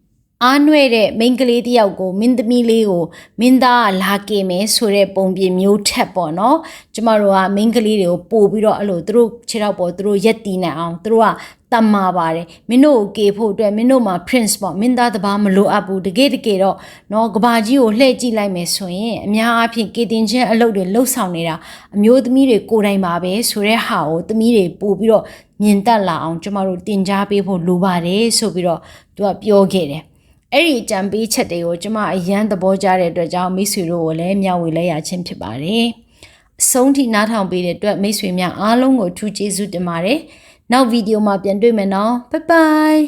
အားနွဲ့တဲ့မိန်းကလေးတယောက်ကိုမင်းသမီးလေးကိုမင်းသားလာကင်မယ်ဆိုတဲ့ပုံပြင်မျိုးထက်ပေါ့နော်ကျမတို့ကမိန်းကလေးတွေကိုပို့ပြီးတော့အဲ့လိုသူတို့ခြေထောက်ပေါ်သူတို့ရက်တီနိုင်အောင်သူတို့ကတတ်မှာပါတယ်မင်းတို့ကိုကေဖို့အတွက်မင်းတို့မှာ prince ပေါ့မင်းသားတစ်ပါးမလိုအပ်ဘူးတကယ်တော့နော်ကဘာကြီးကိုလှည့်ကြည့်လိုက်မယ်ဆိုရင်အများအားဖြင့်ကေတင်ချင်းအလုပ်တွေလှုပ်ဆောင်နေတာအမျိုးသမီးတွေကိုယ်တိုင်ပါပဲဆိုတဲ့ဟာကိုသမီးတွေပို့ပြီးတော့မြင်တတ်လာအောင်ကျမတို့တင် जा ပေးဖို့လိုပါတယ်ဆိုပြီးတော့သူကပြောခဲ့တယ်အဲ့ဒီအကြံပေးချက်တွေကိုကျမအရန်သဘောကျတဲ့အတွက်ကြောင့်မိတ်ဆွေတို့ကိုလည်းမျှဝေလိုက်ရခြင်းဖြစ်ပါတယ်အဆုံးထိနားထောင်ပေးတဲ့အတွက်မိတ်ဆွေများအားလုံးကိုထူးကျေးဇူးတင်ပါတယ်နောက်ဗီဒီယိုမှာပြန်တွေ့မယ်နော်ဘိုင်ဘိုင်